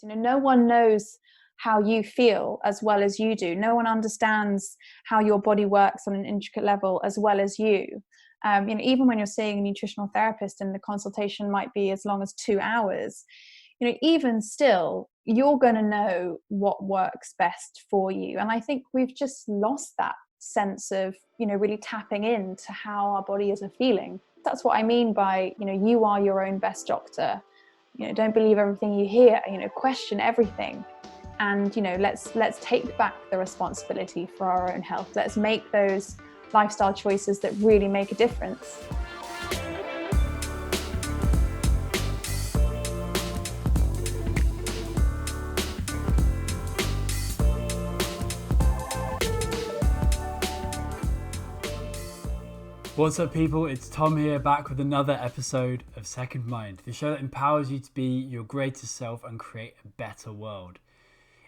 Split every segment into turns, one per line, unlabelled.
No one knows how you feel as well as you do. No one understands how your body works on an intricate level as well as you. Even when you're seeing a nutritional therapist and the consultation might be as long as 2 hours, even still, you're going to know what works best for you. And I think we've just lost that sense of, really tapping into how our bodies are feeling. That's what I mean by, you are your own best doctor. Don't believe everything you hear, question everything. And, let's take back the responsibility for our own health. Let's make those lifestyle choices that really make a difference.
What's up, people? It's Tom here, back with another episode of Second Mind, the show that empowers you to be your greatest self and create a better world.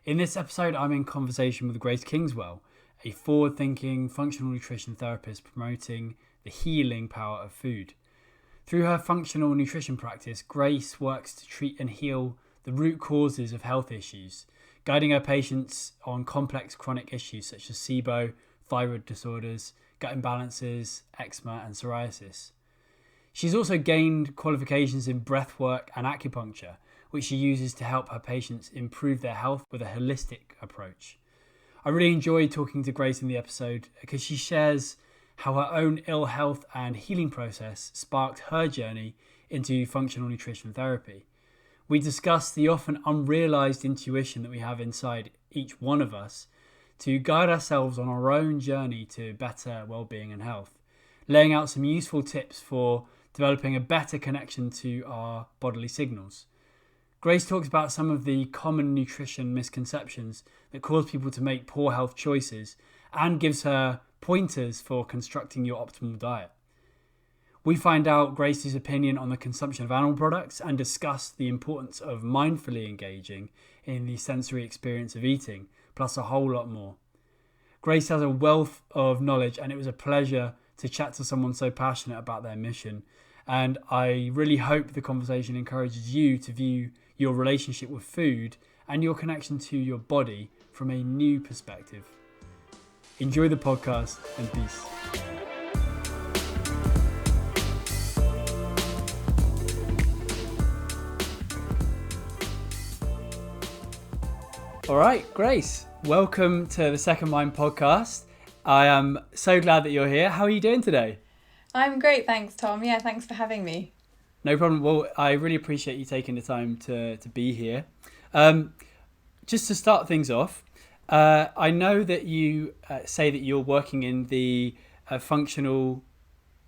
In this episode, I'm in conversation with Grace Kingswell, a forward-thinking functional nutrition therapist promoting the healing power of food. Through her functional nutrition practice, Grace works to treat and heal the root causes of health issues, guiding her patients on complex chronic issues such as SIBO, thyroid disorders, gut imbalances, eczema and psoriasis. She's also gained qualifications in breathwork and acupuncture, which she uses to help her patients improve their health with a holistic approach. I really enjoyed talking to Grace in the episode because she shares how her own ill health and healing process sparked her journey into functional nutrition therapy. We discussed the often unrealised intuition that we have inside each one of us to guide ourselves on our own journey to better well-being and health, laying out some useful tips for developing a better connection to our bodily signals. Grace talks about some of the common nutrition misconceptions that cause people to make poor health choices and gives her pointers for constructing your optimal diet. We find out Grace's opinion on the consumption of animal products and discuss the importance of mindfully engaging in the sensory experience of eating, plus a whole lot more. Grace has a wealth of knowledge, and it was a pleasure to chat to someone so passionate about their mission. And I really hope the conversation encourages you to view your relationship with food and your connection to your body from a new perspective. Enjoy the podcast and peace. All right, Grace, welcome to the Second Mind podcast. I am so glad that you're here. How are you doing today?
I'm great, thanks, Tom. Yeah, thanks for having me.
No problem. Well, I really appreciate you taking the time to be here. Just to start things off, I know that you say that you're working in the functional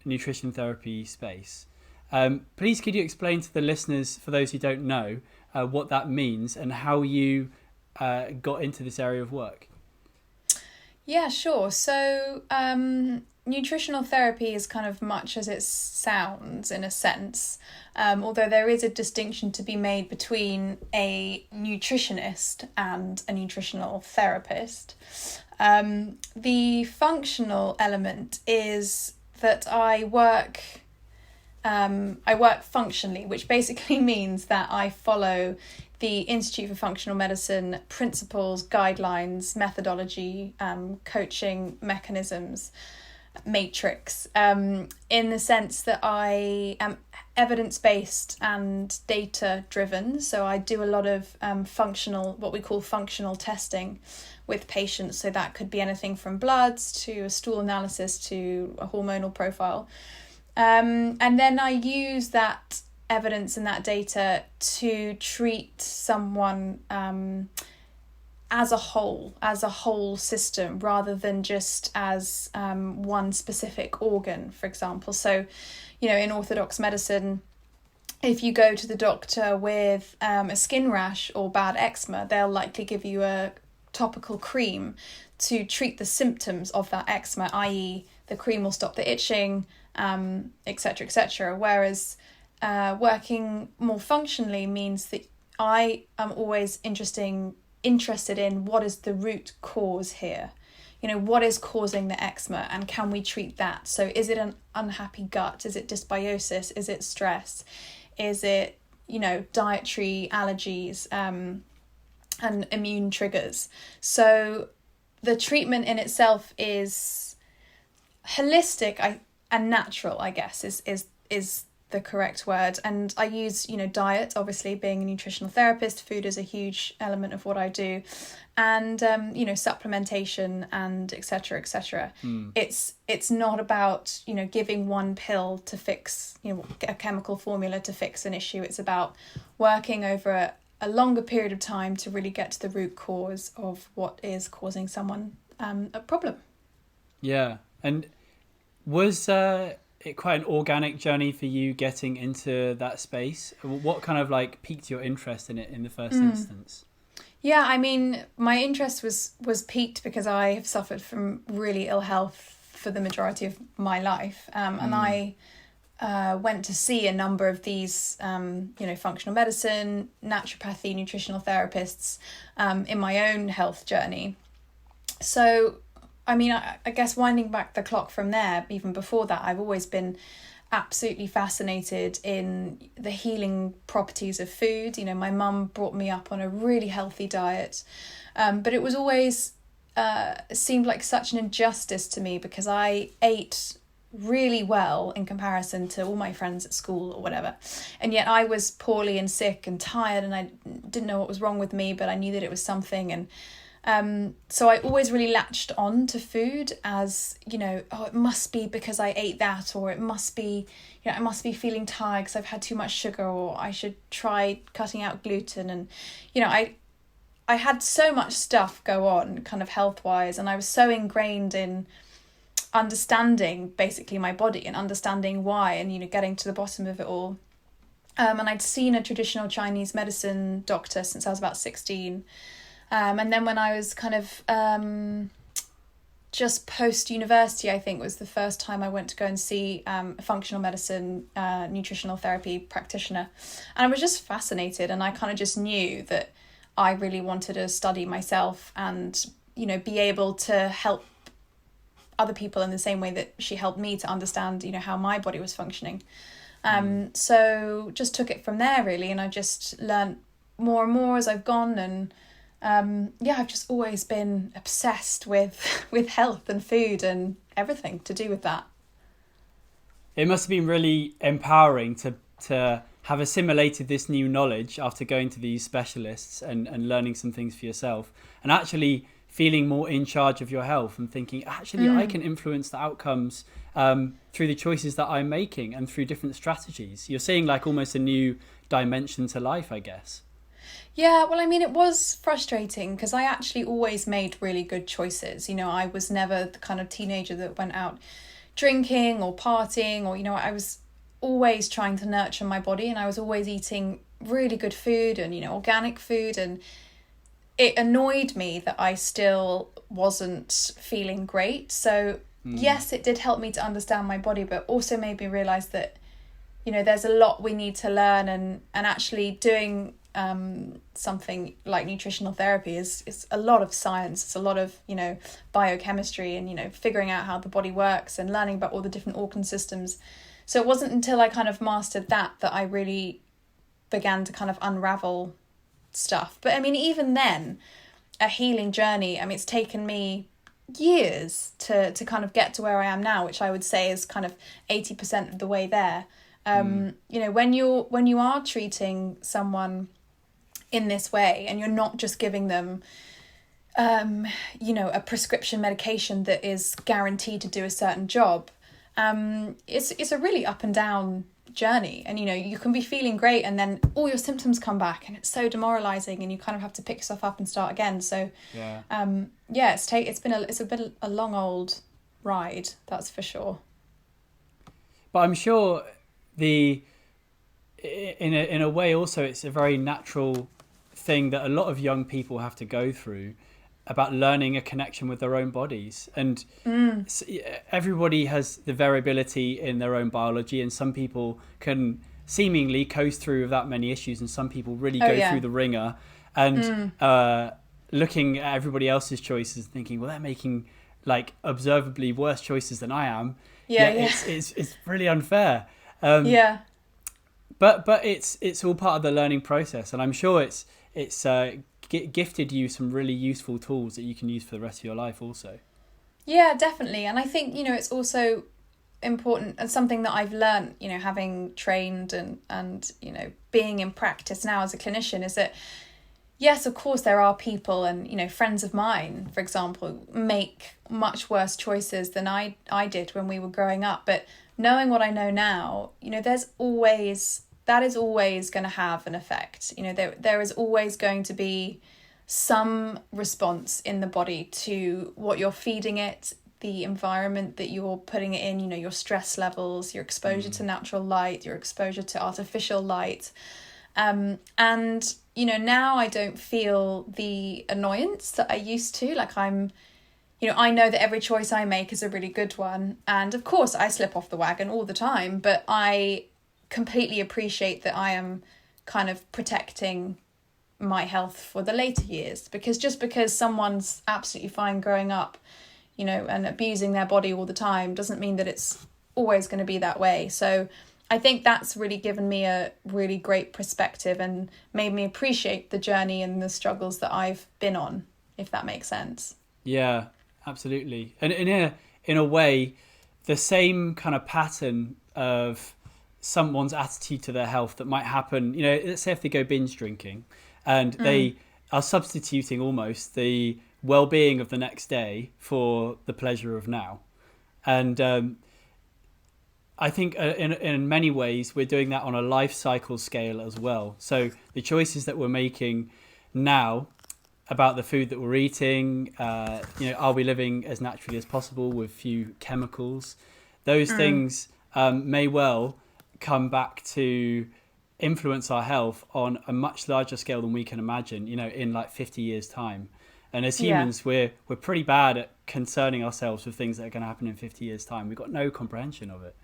nutrition therapy space. Please, could you explain to the listeners, for those who don't know, what that means and how you got into this area of work?
Yeah, sure. So nutritional therapy is kind of much as it sounds in a sense, although there is a distinction to be made between a nutritionist and a nutritional therapist. The functional element is that I work functionally, which basically means that I follow the Institute for Functional Medicine principles, guidelines, methodology, coaching mechanisms, matrix, in the sense that I am evidence-based and data-driven. So I do a lot of what we call functional testing with patients. So that could be anything from bloods to a stool analysis to a hormonal profile. And then I use that evidence and that data to treat someone as a whole system, rather than just as one specific organ, for example. So, in orthodox medicine, if you go to the doctor with a skin rash or bad eczema, they'll likely give you a topical cream to treat the symptoms of that eczema, i.e. the cream will stop the itching, etc., etc. Whereas working more functionally means that I am always interested in what is the root cause here. What is causing the eczema and can we treat that? So is it an unhappy gut? Is it dysbiosis? Is it stress? Is it, dietary allergies? and immune triggers. So the treatment in itself is holistic and natural, I guess, is the correct word. And I use, diet, obviously being a nutritional therapist, food is a huge element of what I do, and supplementation and etc. It's not about giving one pill to fix a chemical formula to fix an issue. It's about working over a longer period of time to really get to the root cause of what is causing someone a problem.
Yeah. And was it quite an organic journey for you getting into that space? What kind of piqued your interest in it in the first instance?
Yeah, I mean, my interest was piqued because I have suffered from really ill health for the majority of my life. And I went to see a number of these, functional medicine, naturopathy, nutritional therapists in my own health journey. So, I mean, I guess winding back the clock from there, even before that, I've always been absolutely fascinated in the healing properties of food. My mum brought me up on a really healthy diet, but it was always seemed like such an injustice to me because I ate really well in comparison to all my friends at school or whatever, and yet I was poorly and sick and tired, and I didn't know what was wrong with me, but I knew that it was something. And so I always really latched on to food as, it must be because I ate that, or it must be, I must be feeling tired because I've had too much sugar, or I should try cutting out gluten. And, I had so much stuff go on kind of health-wise, and I was so ingrained in understanding basically my body and understanding why, and, getting to the bottom of it all. And I'd seen a traditional Chinese medicine doctor since I was about 16. And then when I was kind of just post-university, I think was the first time I went to go and see a functional medicine, nutritional therapy practitioner. And I was just fascinated, and I kind of just knew that I really wanted to study myself and, be able to help other people in the same way that she helped me to understand, how my body was functioning. So just took it from there, really, and I just learned more and more as I've gone. And I've just always been obsessed with health and food and everything to do with that.
It must have been really empowering to have assimilated this new knowledge after going to these specialists and learning some things for yourself, and actually feeling more in charge of your health and thinking, actually, I can influence the outcomes through the choices that I'm making and through different strategies. You're seeing almost a new dimension to life, I guess.
Yeah, well, I mean, it was frustrating because I actually always made really good choices. I was never the kind of teenager that went out drinking or partying, or, I was always trying to nurture my body, and I was always eating really good food and, organic food. And it annoyed me that I still wasn't feeling great. So yes, it did help me to understand my body, but also made me realize that, there's a lot we need to learn, and actually doing something like nutritional therapy is a lot of science. It's a lot of biochemistry and figuring out how the body works and learning about all the different organ systems. So it wasn't until I kind of mastered that I really began to kind of unravel stuff. But I mean, even then, a healing journey, I mean, it's taken me years to kind of get to where I am now, which I would say is kind of 80% of the way there. When you are treating someone in this way, and you're not just giving them a prescription medication that is guaranteed to do a certain job, it's a really up and down journey. And you can be feeling great, and then all your symptoms come back, and it's so demoralizing, and you kind of have to pick yourself up and start again. So it's been a long old ride, that's for sure.
But I'm sure in a way also it's a very natural thing that a lot of young people have to go through, about learning a connection with their own bodies. And everybody has the variability in their own biology, and some people can seemingly coast through without many issues, and some people really go through the ringer, and looking at everybody else's choices thinking, well, they're making observably worse choices than I am. It's really unfair. But it's all part of the learning process, and I'm sure it's gifted you some really useful tools that you can use for the rest of your life also.
Yeah, definitely. And I think, it's also important, and something that I've learned, having trained and being in practice now as a clinician, is that yes, of course there are people, and friends of mine, for example, make much worse choices than I did when we were growing up. But knowing what I know now, that is always going to have an effect. There is always going to be some response in the body to what you're feeding it, the environment that you're putting it in, your stress levels, your exposure to natural light, your exposure to artificial light. And now I don't feel the annoyance that I used to. Like I know that every choice I make is a really good one. And of course I slip off the wagon all the time, but I completely appreciate that I am kind of protecting my health for the later years. Because just because someone's absolutely fine growing up, and abusing their body all the time doesn't mean that it's always going to be that way. So I think that's really given me a really great perspective and made me appreciate the journey and the struggles that I've been on, if that makes sense.
Yeah, absolutely. And in a way, the same kind of pattern of someone's attitude to their health that might happen, let's say if they go binge drinking and they are substituting almost the well-being of the next day for the pleasure of now. And I think in many ways we're doing that on a life cycle scale as well. So the choices that we're making now about the food that we're eating, are we living as naturally as possible with few chemicals? Those things may well come back to influence our health on a much larger scale than we can imagine, in like 50 years time. And as humans, we're pretty bad at concerning ourselves with things that are going to happen in 50 years time. We've got no comprehension of it.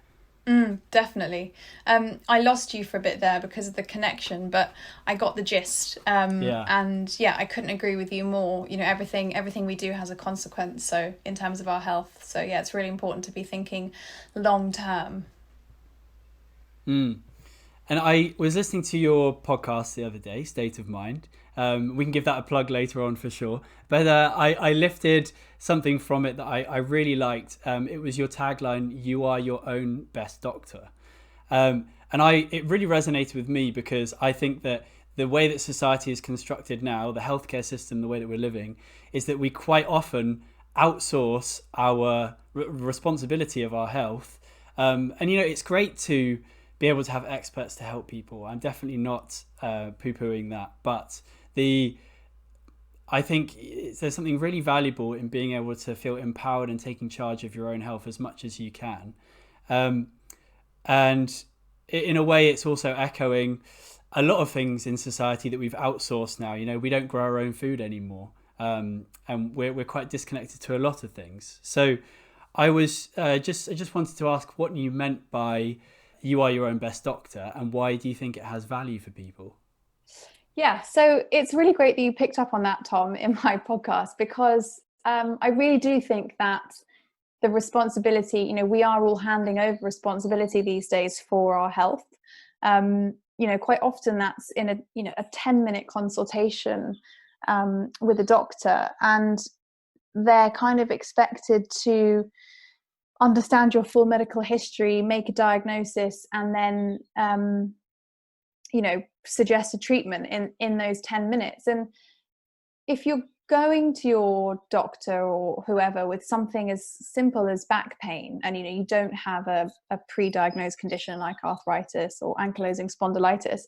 Definitely. I lost you for a bit there because of the connection, but I got the gist. And I couldn't agree with you more. Everything we do has a consequence. So in terms of our health, so yeah, it's really important to be thinking long term.
And I was listening to your podcast the other day, State of Mind. We can give that a plug later on for sure. But I lifted something from it that I really liked. It was your tagline, "You are your own best doctor." And it really resonated with me because I think that the way that society is constructed now, the healthcare system, the way that we're living, is that we quite often outsource our responsibility of our health. And it's great to be able to have experts to help people. I'm definitely not poo-pooing that, but I think there's something really valuable in being able to feel empowered and taking charge of your own health as much as you can. And in a way, it's also echoing a lot of things in society that we've outsourced now. We don't grow our own food anymore, and we're quite disconnected to a lot of things. So I just wanted to ask what you meant by "you are your own best doctor," and why do you think it has value for people?
Yeah, so it's really great that you picked up on that, Tom, in my podcast, because I really do think that the responsibility, we are all handing over responsibility these days for our health. Quite often that's in a 10-minute consultation with a doctor, and they're kind of expected to understand your full medical history, make a diagnosis, and then suggest a treatment in those 10 minutes. And if you're going to your doctor or whoever with something as simple as back pain, and you don't have a pre-diagnosed condition like arthritis or ankylosing spondylitis,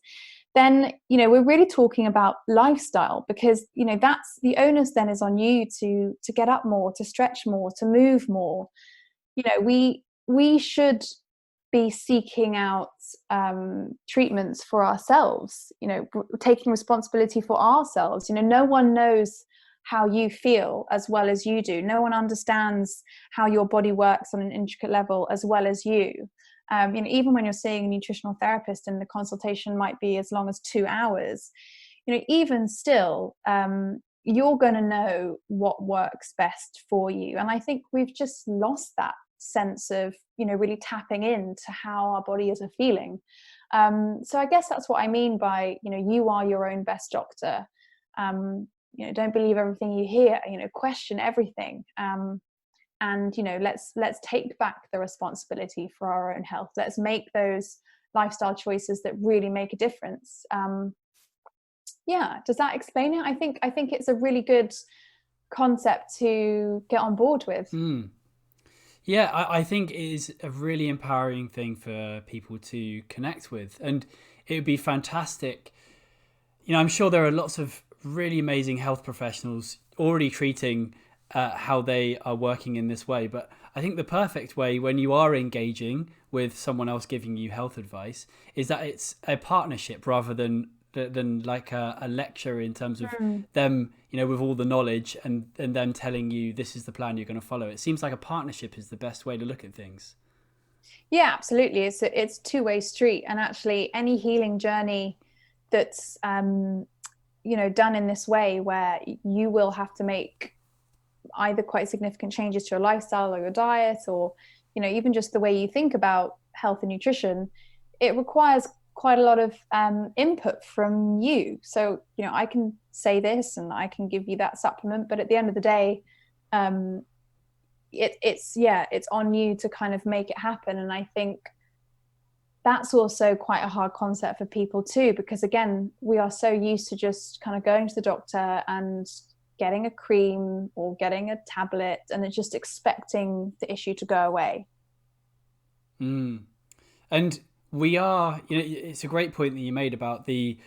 then we're really talking about lifestyle, because that's the onus then is on you to get up more, to stretch more, to move more. We should be seeking out treatments for ourselves, taking responsibility for ourselves. No one knows how you feel as well as you do. No one understands how your body works on an intricate level as well as you. Even when you're seeing a nutritional therapist and the consultation might be as long as 2 hours, even still, you're going to know what works best for you. And I think we've just lost that sense of really tapping into how our bodies are feeling. So I guess that's what I mean by you are your own best doctor. Don't believe everything you hear, question everything. And let's take back the responsibility for our own health. Let's make those lifestyle choices that really make a difference. Does that explain it? I think it's a really good concept to get on board with.
Yeah, I think it is a really empowering thing for people to connect with, and it would be fantastic. I'm sure there are lots of really amazing health professionals already treating how they are working in this way, but I think the perfect way when you are engaging with someone else giving you health advice is that it's a partnership rather than like a lecture, in terms of them, with all the knowledge and them telling you this is the plan you're going to follow. It seems like a partnership is the best way to look at things.
Yeah, absolutely. It's a two-way street, and actually any healing journey that's done in this way, where you will have to make either quite significant changes to your lifestyle or your diet, or even just the way you think about health and nutrition, it requires quite a lot of input from you. So I can say this and I can give you that supplement, but at the end of the day, it's on you to kind of make it happen. And I think that's also quite a hard concept for people too, because again, we are so used to just kind of going to the doctor and getting a cream or getting a tablet, and it's just expecting the issue to go away.
And we are, it's a great point that you made about the,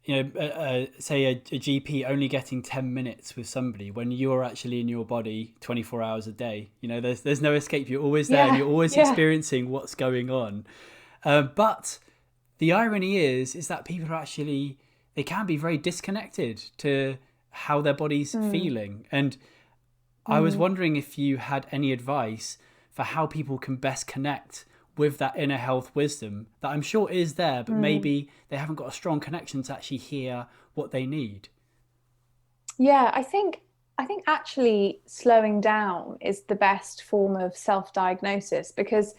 say a GP only getting 10 minutes with somebody when you're actually in your body 24 hours a day. There's no escape. You're always there, and you're always experiencing what's going on. But the irony is that people are actually, they can be very disconnected to how their body's feeling. And I was wondering if you had any advice for how people can best connect with that inner health wisdom that I'm sure is there, but maybe they haven't got a strong connection to actually hear what they need.
Yeah, I think actually slowing down is the best form of self-diagnosis, because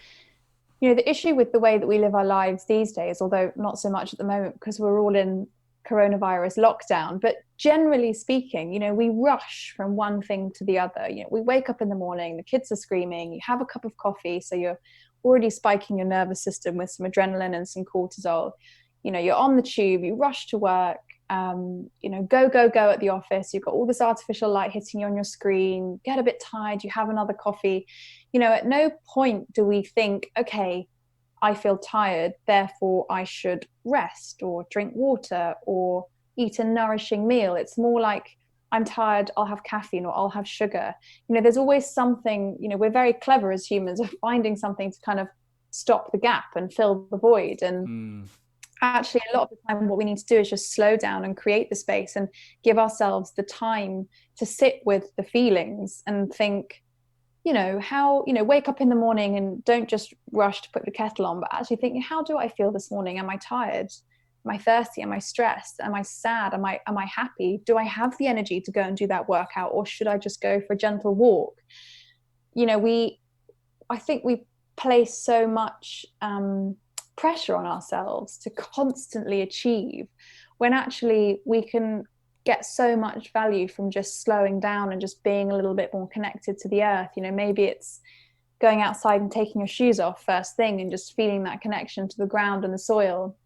the issue with the way that we live our lives these days, although not so much at the moment because we're all in coronavirus lockdown, but generally speaking, we rush from one thing to the other. We wake up in the morning, the kids are screaming, you have a cup of coffee, so you're already spiking your nervous system with some adrenaline and some cortisol. You're on the tube, you rush to work, go at the office, you've got all this artificial light hitting you on your screen, get a bit tired, you have another coffee. At no point do we think, okay, I feel tired, therefore I should rest or drink water or eat a nourishing meal. It's more like, I'm tired, I'll have caffeine or I'll have sugar. There's always something, we're very clever as humans of finding something to kind of stop the gap and fill the void. And actually, a lot of the time, what we need to do is just slow down and create the space and give ourselves the time to sit with the feelings and think, wake up in the morning and don't just rush to put the kettle on, but actually think, how do I feel this morning? Am I tired? Am I thirsty? Am I stressed? Am I sad? Am I happy? Do I have the energy to go and do that workout, or should I just go for a gentle walk? I think we place so much pressure on ourselves to constantly achieve, when actually we can get so much value from just slowing down and just being a little bit more connected to the earth. Maybe it's going outside and taking your shoes off first thing and just feeling that connection to the ground and the soil.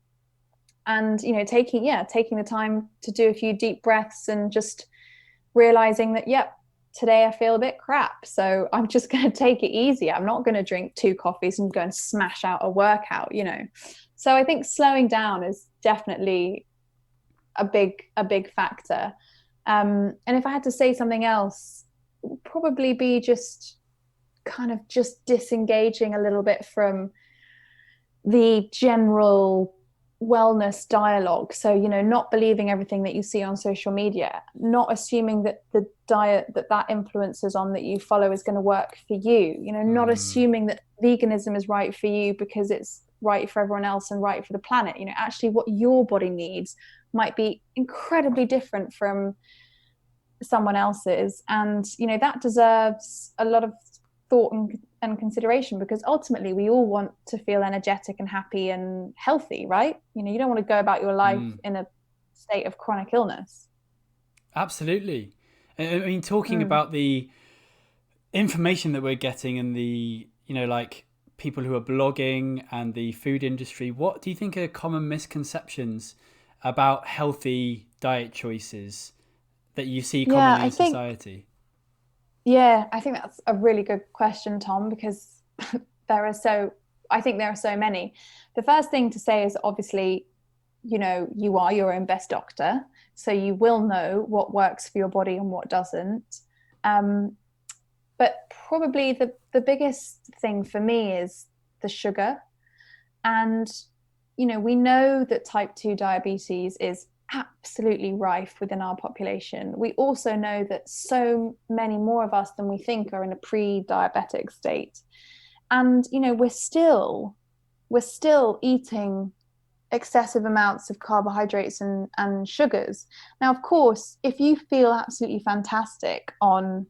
And taking the time to do a few deep breaths and just realizing that, today I feel a bit crap, so I'm just going to take it easy. I'm not going to drink 2 coffees and go and smash out a workout. So I think slowing down is definitely a big factor. And if I had to say something else, it would probably be just kind of just disengaging a little bit from the general wellness dialogue. So, not believing everything that you see on social media, not assuming that the diet that influences on that you follow is going to work for you, not assuming that veganism is right for you because it's right for everyone else and right for the planet. Actually what your body needs might be incredibly different from someone else's. And, that deserves a lot of thought and consideration, because ultimately we all want to feel energetic and happy and healthy, right? You don't want to go about your life in a state of chronic illness.
Absolutely. I mean, talking about the information that we're getting and the, like people who are blogging and the food industry, what do you think are common misconceptions about healthy diet choices that you see commonly in society?
I think that's a really good question, Tom, because I think there are so many. The first thing to say is obviously, you are your own best doctor, so you will know what works for your body and what doesn't. But probably the biggest thing for me is the sugar. And, we know that type 2 diabetes is absolutely rife within our population. We also know that so many more of us than we think are in a pre-diabetic state. And, we're still eating excessive amounts of carbohydrates and sugars. Now, of course, if you feel absolutely fantastic on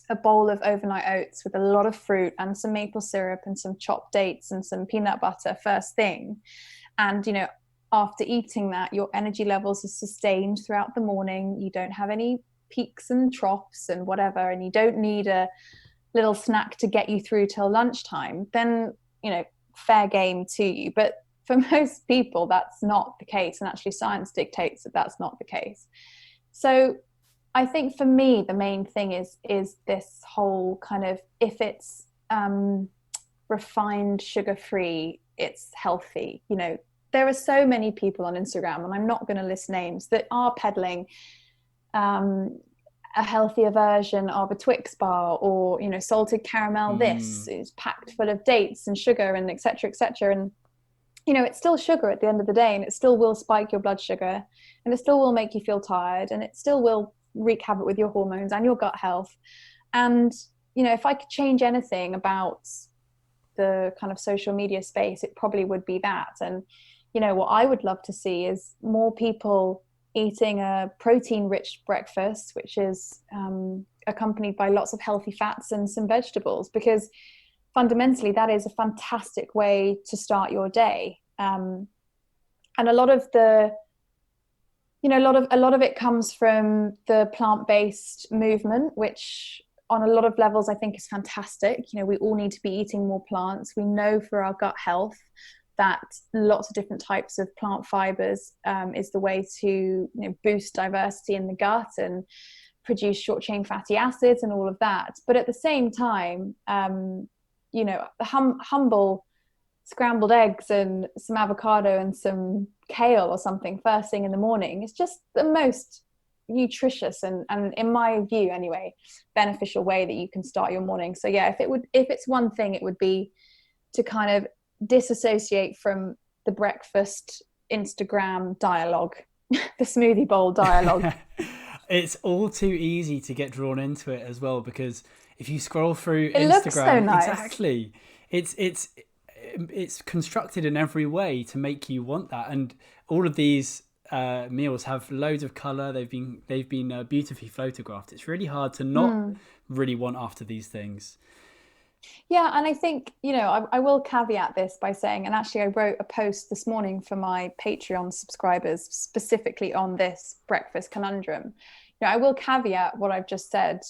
a bowl of overnight oats with a lot of fruit and some maple syrup and some chopped dates and some peanut butter first thing, and after eating that, your energy levels are sustained throughout the morning, you don't have any peaks and troughs and whatever, and you don't need a little snack to get you through till lunchtime, then fair game to you. But for most people, that's not the case, and actually science dictates that that's not the case. So I think for me, the main thing is this whole kind of, if it's refined, sugar-free, it's healthy. There are so many people on Instagram, and I'm not going to list names, that are peddling a healthier version of a Twix bar, or salted caramel. This is packed full of dates and sugar and etc., etc. And it's still sugar at the end of the day, and it still will spike your blood sugar, and it still will make you feel tired, and it still will wreak havoc with your hormones and your gut health. And if I could change anything about the kind of social media space, it probably would be that. And what I would love to see is more people eating a protein-rich breakfast, which is accompanied by lots of healthy fats and some vegetables, because fundamentally that is a fantastic way to start your day. And a lot of the a lot of it comes from the plant-based movement, which on a lot of levels I think is fantastic. We all need to be eating more plants. We know for our gut health that lots of different types of plant fibers is the way to boost diversity in the gut and produce short chain fatty acids and all of that. But at the same time, humble scrambled eggs and some avocado and some kale or something first thing in the morning is just the most nutritious and in my view anyway, beneficial way that you can start your morning. So yeah, if it's one thing, it would be to kind of disassociate from the breakfast Instagram dialogue, the smoothie bowl dialogue.
It's all too easy to get drawn into it as well, because if you scroll through
it
Instagram,
looks so nice.
Exactly, it's constructed in every way to make you want that. And all of these meals have loads of color. They've been beautifully photographed. It's really hard to not really want after these things.
Yeah, and I think, I will caveat this by saying, and actually I wrote a post this morning for my Patreon subscribers specifically on this breakfast conundrum. I will caveat what I've just said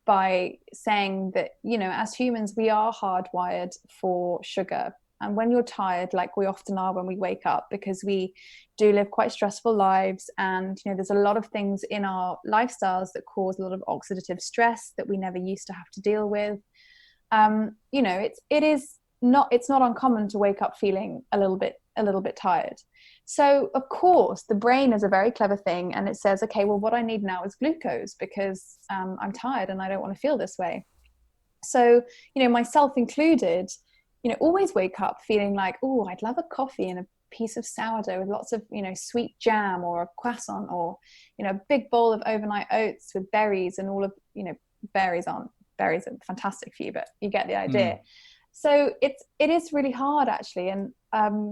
by saying that, as humans, we are hardwired for sugar. And when you're tired, like we often are when we wake up, because we do live quite stressful lives, and there's a lot of things in our lifestyles that cause a lot of oxidative stress that we never used to have to deal with. It's not uncommon to wake up feeling a little bit tired. So of course the brain is a very clever thing, and it says, okay, well, what I need now is glucose, because I'm tired and I don't want to feel this way. So myself included, always wake up feeling like, oh, I'd love a coffee and a piece of sourdough with lots of sweet jam, or a croissant, or a big bowl of overnight oats with berries, and all of berries are fantastic for you, but you get the idea. So it is really hard actually. And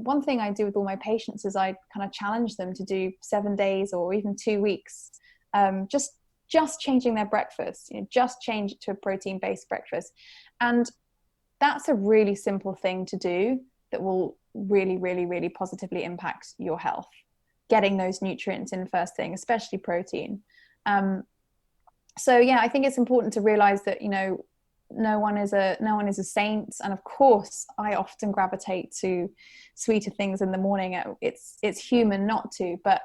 one thing I do with all my patients is I kind of challenge them to do 7 days or even 2 weeks, just changing their breakfast, just change it to a protein-based breakfast. And that's a really simple thing to do that will really, really, really positively impact your health, getting those nutrients in first thing, especially protein. So yeah, I think it's important to realize that, you know, no one is a saint, and of course I often gravitate to sweeter things in the morning. It's human not to, but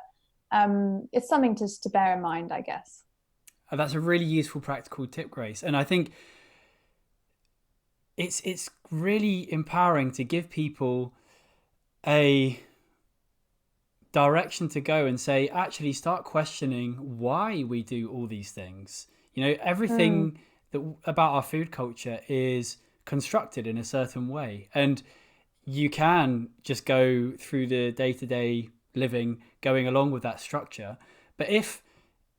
it's something just to bear in mind, I guess.
That's a really useful practical tip, Grace. And I think it's really empowering to give people a direction to go and say, actually start questioning why we do all these things. You know, everything that about our food culture is constructed in a certain way, and you can just go through the day-to-day living going along with that structure. But if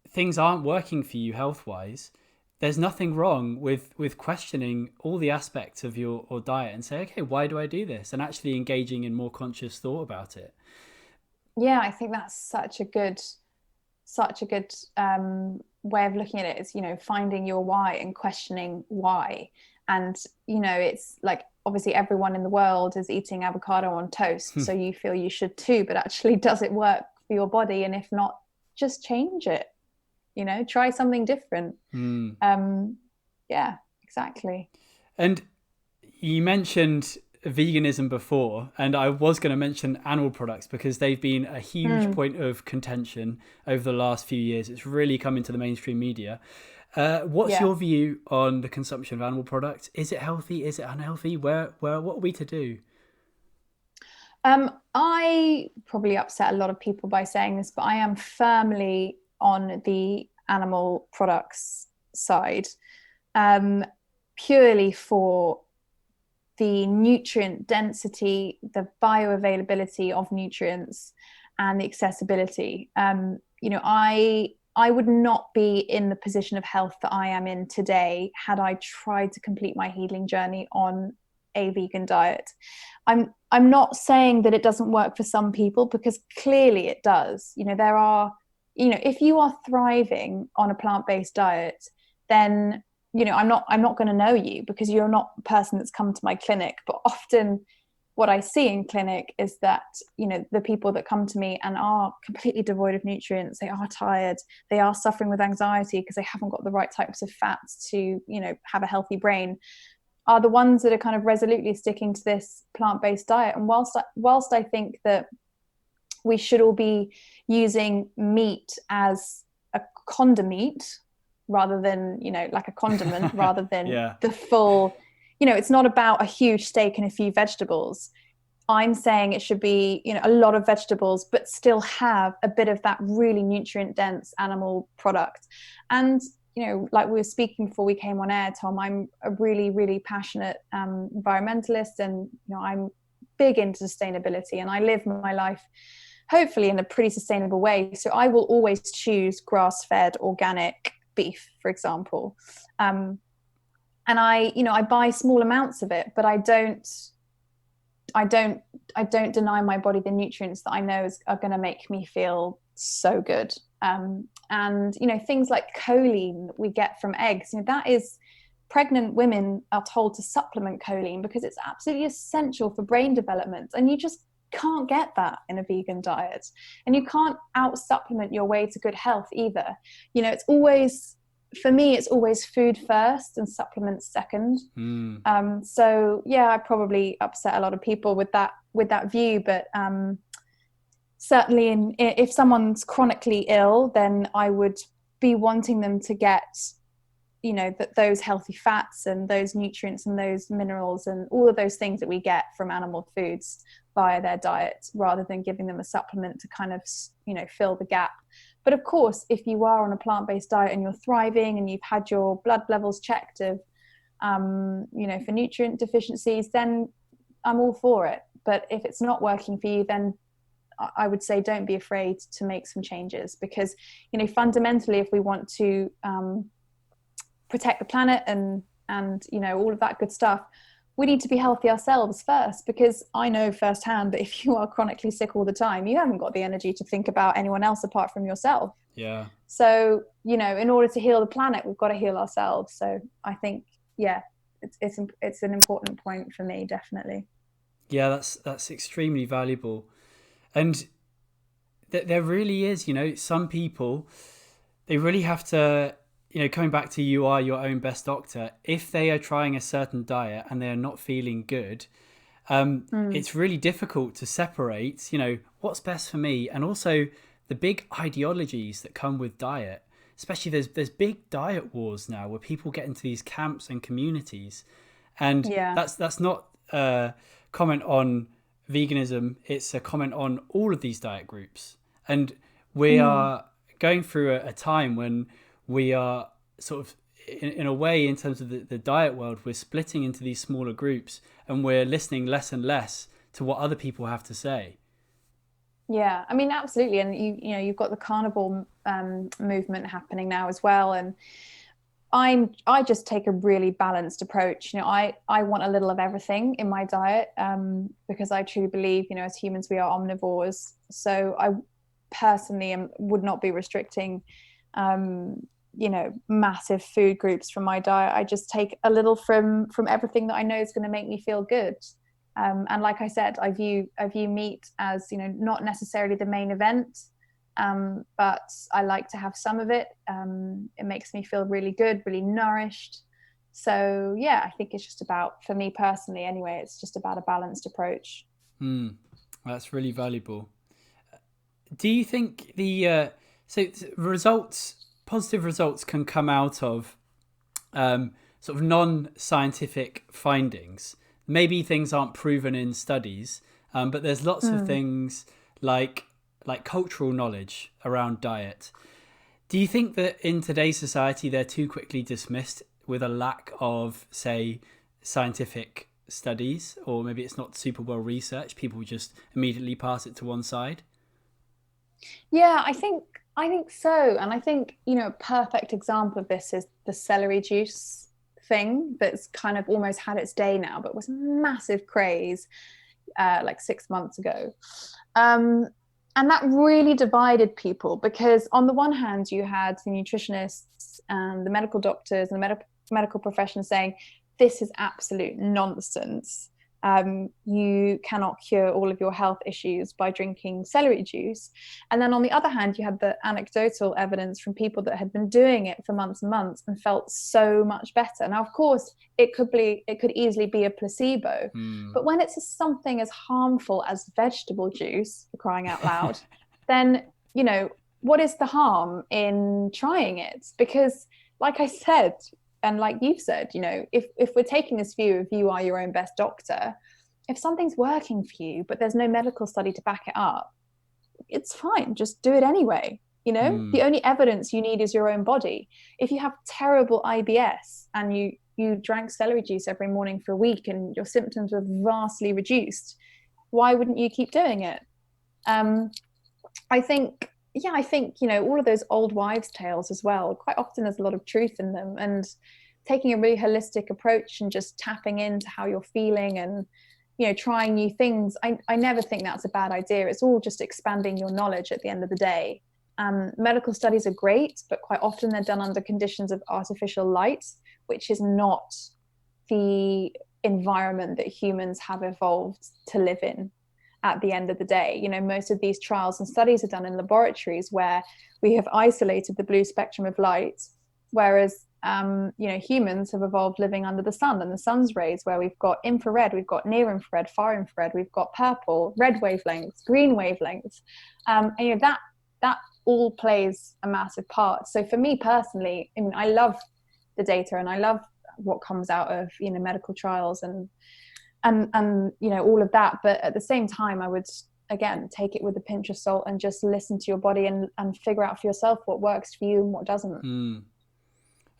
things aren't working for you health-wise, there's nothing wrong with questioning all the aspects of your diet and say, okay, why do I do this? And actually engaging in more conscious thought about it.
Yeah, I think that's such a good way of looking at it, is, you know, finding your why and questioning why. And, you know, it's like, obviously everyone in the world is eating avocado on toast, so you feel you should too, but actually, does it work for your body? And if not, just change it, you know, try something different. Yeah, exactly.
And you mentioned veganism before, and I was going to mention animal products because they've been a huge point of contention over the last few years. It's really come into the mainstream media. What's your view on the consumption of animal products? Is it healthy? Is it unhealthy? What are we to do?
I probably upset a lot of people by saying this, but I am firmly on the animal products side, purely for the nutrient density, the bioavailability of nutrients, and the accessibility. You know, I would not be in the position of health that I am in today had I tried to complete my healing journey on a vegan diet. I'm not saying that it doesn't work for some people, because clearly it does. You know, there are, you know, if you are thriving on a plant-based diet, then, you know, I'm not going to know you because you're not a person that's come to my clinic. But often what I see in clinic is that, you know, the people that come to me and are completely devoid of nutrients, they are tired, they are suffering with anxiety because they haven't got the right types of fats to, you know, have a healthy brain, are the ones that are kind of resolutely sticking to this plant-based diet. And whilst I think that we should all be using meat as a condiment rather than, you know, like a condiment rather than the full, you know, it's not about a huge steak and a few vegetables. I'm saying it should be, you know, a lot of vegetables, but still have a bit of that really nutrient dense animal product. And, you know, like we were speaking before we came on air, Tom, I'm a really, really passionate environmentalist, and, you know, I'm big into sustainability, and I live my life hopefully in a pretty sustainable way. So I will always choose grass-fed organic beef, for example. And I, you know, I buy small amounts of it, but I don't deny my body the nutrients that I know are going to make me feel so good. And, you know, things like choline that we get from eggs, you know, that is, pregnant women are told to supplement choline because it's absolutely essential for brain development. And you just can't get that in a vegan diet. And you can't out supplement your way to good health either. You know, it's always, for me, it's always food first and supplements second. So yeah, I probably upset a lot of people with that view, but certainly if someone's chronically ill, then I would be wanting them to get, you know, those healthy fats and those nutrients and those minerals and all of those things that we get from animal foods via their diet, rather than giving them a supplement to kind of, you know, fill the gap. But of course, if you are on a plant-based diet and you're thriving and you've had your blood levels checked of, you know, for nutrient deficiencies, then I'm all for it. But if it's not working for you, then I would say don't be afraid to make some changes, because, you know, fundamentally, if we want to protect the planet and you know, all of that good stuff, we need to be healthy ourselves first. Because I know firsthand that if you are chronically sick all the time, you haven't got the energy to think about anyone else apart from yourself.
Yeah. So,
you know, in order to heal the planet, we've got to heal ourselves. So I think, yeah, it's an important point for me, definitely.
Yeah, that's extremely valuable. And there really is, you know, some people, they really have to, coming back to you are your own best doctor. If they are trying a certain diet and they're not feeling good, it's really difficult to separate, what's best for me, and also the big ideologies that come with diet. Especially there's big diet wars now where people get into these camps and communities, and that's not a comment on veganism. It's a comment on all of these diet groups, and we are going through a time when we are sort of in a way, in terms of the diet world, we're splitting into these smaller groups and we're listening less and less to what other people have to say.
Yeah, I mean, absolutely. And you've got the carnivore movement happening now as well. And I just take a really balanced approach. I want a little of everything in my diet, because I truly believe, as humans, we are omnivores. So I personally would not be restricting, massive food groups from my diet. I just take a little from everything that I know is going to make me feel good. And like I said, I view meat as, not necessarily the main event, but I like to have some of it. It makes me feel really good, really nourished. So yeah, I think it's just about, for me personally anyway, it's just about a balanced approach.
That's really valuable. Do you think positive results can come out of sort of non-scientific findings? Maybe things aren't proven in studies, but there's lots of things like cultural knowledge around diet. Do you think that in today's society they're too quickly dismissed with a lack of, say, scientific studies, or maybe it's not super well researched? People just immediately pass it to one side.
Yeah, I think so. And I think, a perfect example of this is the celery juice thing that's kind of almost had its day now, but was massive craze like 6 months ago. And that really divided people, because on the one hand, you had the nutritionists and the medical doctors and the medical profession saying, this is absolute nonsense. You cannot cure all of your health issues by drinking celery juice. And then on the other hand, you had the anecdotal evidence from people that had been doing it for months and months and felt so much better. Now, of course, it could easily be a placebo, but when it's something as harmful as vegetable juice, for crying out loud, then, what is the harm in trying it? Because like I said, and like you've said, if we're taking this view of you are your own best doctor, if something's working for you, but there's no medical study to back it up, it's fine. Just do it anyway. The only evidence you need is your own body. If you have terrible IBS and you drank celery juice every morning for a week and your symptoms were vastly reduced, why wouldn't you keep doing it? I think, all of those old wives' tales as well, quite often there's a lot of truth in them, and taking a really holistic approach and just tapping into how you're feeling and, trying new things. I never think that's a bad idea. It's all just expanding your knowledge at the end of the day. Medical studies are great, but quite often they're done under conditions of artificial light, which is not the environment that humans have evolved to live in. At the end of the day, most of these trials and studies are done in laboratories where we have isolated the blue spectrum of light, whereas humans have evolved living under the sun and the sun's rays, where we've got infrared, we've got near infrared, far infrared, we've got purple, red wavelengths, green wavelengths, and that all plays a massive part. So for me personally, I love the data and I love what comes out of medical trials and all of that, but at the same time I would again take it with a pinch of salt and just listen to your body and figure out for yourself what works for you and what doesn't.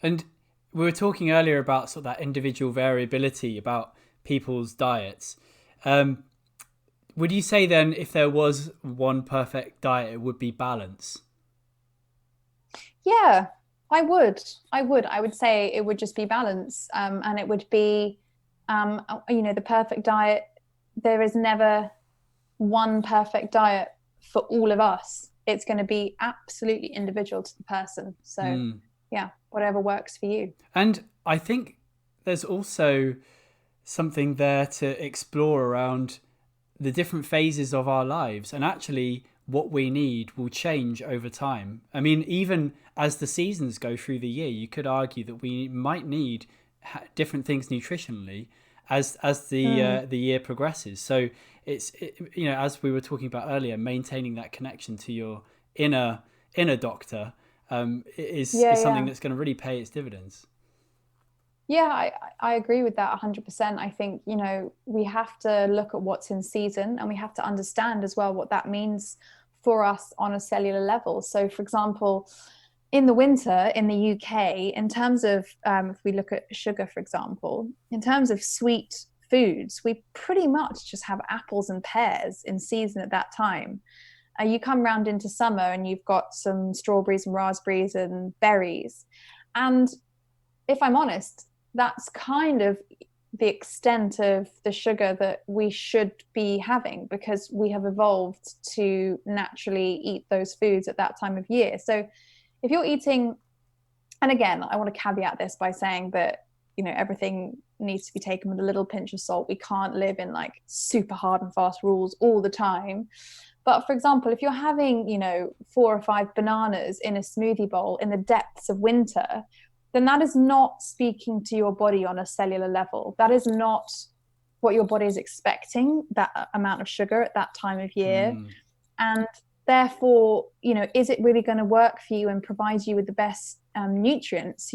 And we were talking earlier about sort of that individual variability about people's diets. Would you say then, if there was one perfect diet, it would be balance?
Yeah, I would say it would just be balance, and it would be the perfect diet. There is never one perfect diet for all of us. It's going to be absolutely individual to the person. So yeah, whatever works for you.
And I think there's also something there to explore around the different phases of our lives, and actually what we need will change over time. I mean, even as the seasons go through the year, you could argue that we might need different things nutritionally as the year progresses. So it's as we were talking about earlier, maintaining that connection to your inner doctor is something that's going to really pay its dividends.
Yeah, I agree with that 100%. I think, we have to look at what's in season, and we have to understand as well what that means for us on a cellular level. So, for example, in the winter in the UK, in terms of, if we look at sugar, for example, in terms of sweet foods, we pretty much just have apples and pears in season at that time. You come round into summer and you've got some strawberries and raspberries and berries. And if I'm honest, that's kind of the extent of the sugar that we should be having, because we have evolved to naturally eat those foods at that time of year. So if you're eating, and again, I want to caveat this by saying that, everything needs to be taken with a little pinch of salt. We can't live in like super hard and fast rules all the time. But for example, if you're having, 4 or 5 bananas in a smoothie bowl in the depths of winter, then that is not speaking to your body on a cellular level. That is not what your body is expecting, that amount of sugar at that time of year. And therefore, is it really going to work for you and provide you with the best nutrients?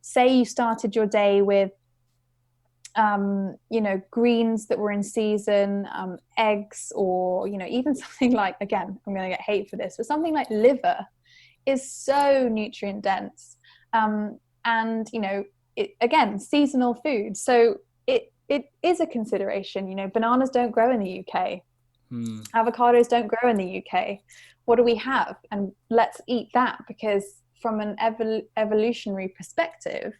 Say you started your day with, greens that were in season, eggs, or, even something like, again, I'm going to get hate for this, but something like liver is so nutrient dense. And, again, seasonal food. So it is a consideration. Bananas don't grow in the UK. Avocados don't grow in the UK. What do we have? And let's eat that, because from an evolutionary perspective,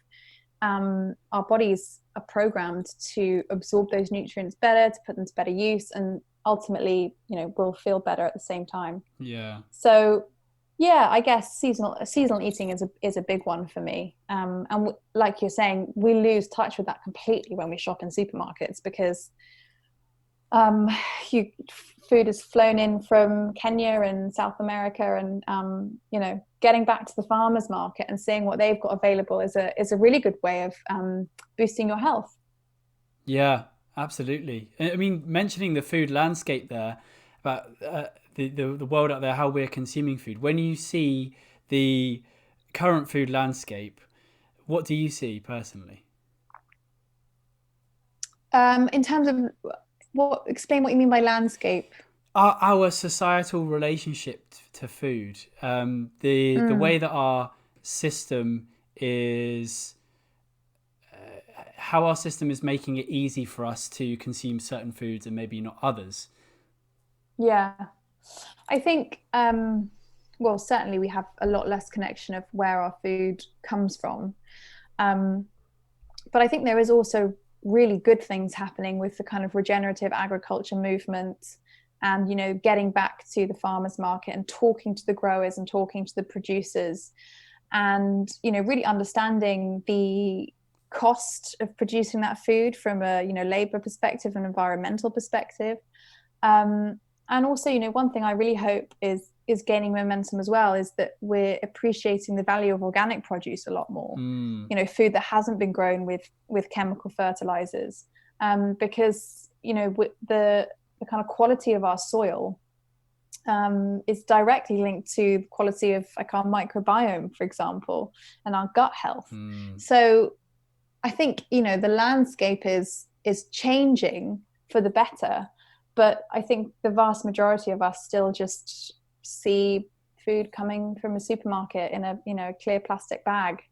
our bodies are programmed to absorb those nutrients better, to put them to better use, and ultimately, we'll feel better at the same time.
Yeah.
So, yeah, I guess seasonal eating is a big one for me. And like you're saying, we lose touch with that completely when we shop in supermarkets, because food is flown in from Kenya and South America, and getting back to the farmers market and seeing what they've got available is a really good way of boosting your health.
Yeah, absolutely. I mean, mentioning the food landscape there, about the world out there, how we're consuming food. When you see the current food landscape, what do you see personally?
In terms of explain what you mean by landscape.
Our societal relationship to food, the way that our system is, how our system is making it easy for us to consume certain foods and maybe not others.
Yeah, I think, certainly we have a lot less connection of where our food comes from. But I think there is also really good things happening with the kind of regenerative agriculture movement, and, getting back to the farmers market and talking to the growers and talking to the producers, and, really understanding the cost of producing that food from a, labor perspective and environmental perspective. And also, one thing I really hope is gaining momentum as well is that we're appreciating the value of organic produce a lot more. Food that hasn't been grown with chemical fertilizers, because the kind of quality of our soil is directly linked to the quality of our microbiome, for example, and our gut health. So I think the landscape is changing for the better. But I think the vast majority of us still just see food coming from a supermarket in a clear plastic bag,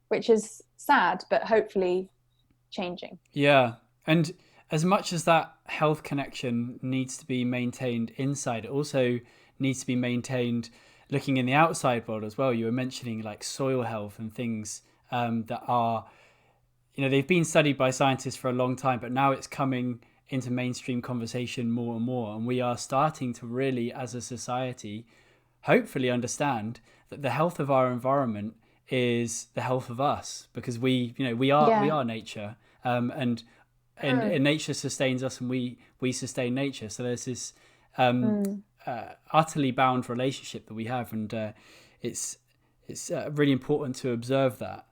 which is sad, but hopefully changing.
Yeah. And as much as that health connection needs to be maintained inside, it also needs to be maintained looking in the outside world as well. You were mentioning like soil health and things that are, they've been studied by scientists for a long time, but now it's coming into mainstream conversation more and more, and we are starting to really, as a society, hopefully understand that the health of our environment is the health of us, because we are nature, and nature sustains us, and we sustain nature. So there's this utterly bound relationship that we have, and it's really important to observe that.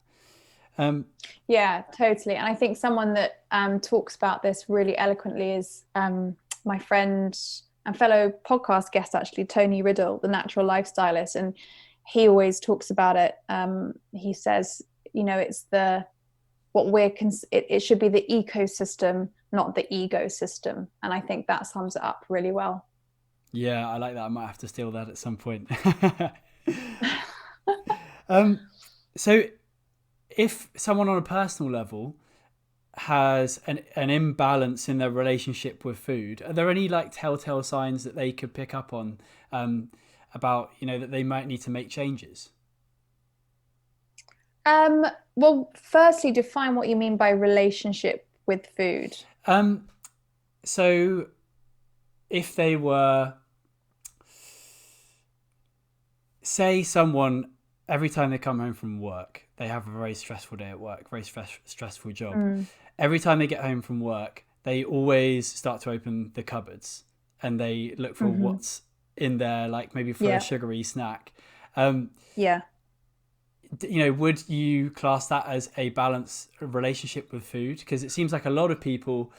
Yeah, totally. And I think someone that talks about this really eloquently is my friend and fellow podcast guest, actually, Tony Riddle, the natural lifestylist. And he always talks about it. He says, it's it should be the ecosystem, not the ego system. And I think that sums it up really well.
Yeah, I like that. I might have to steal that at some point. So if someone on a personal level has an imbalance in their relationship with food, are there any like telltale signs that they could pick up on about, that they might need to make changes?
Well, firstly, define what you mean by relationship with food.
So if they were, say someone, every time they come home from work, they have a very stressful day at work, very stressful job. Every time they get home from work, they always start to open the cupboards and they look for what's in there, like maybe for a sugary snack. Would you class that as a balanced relationship with food? Because it seems like a lot of people,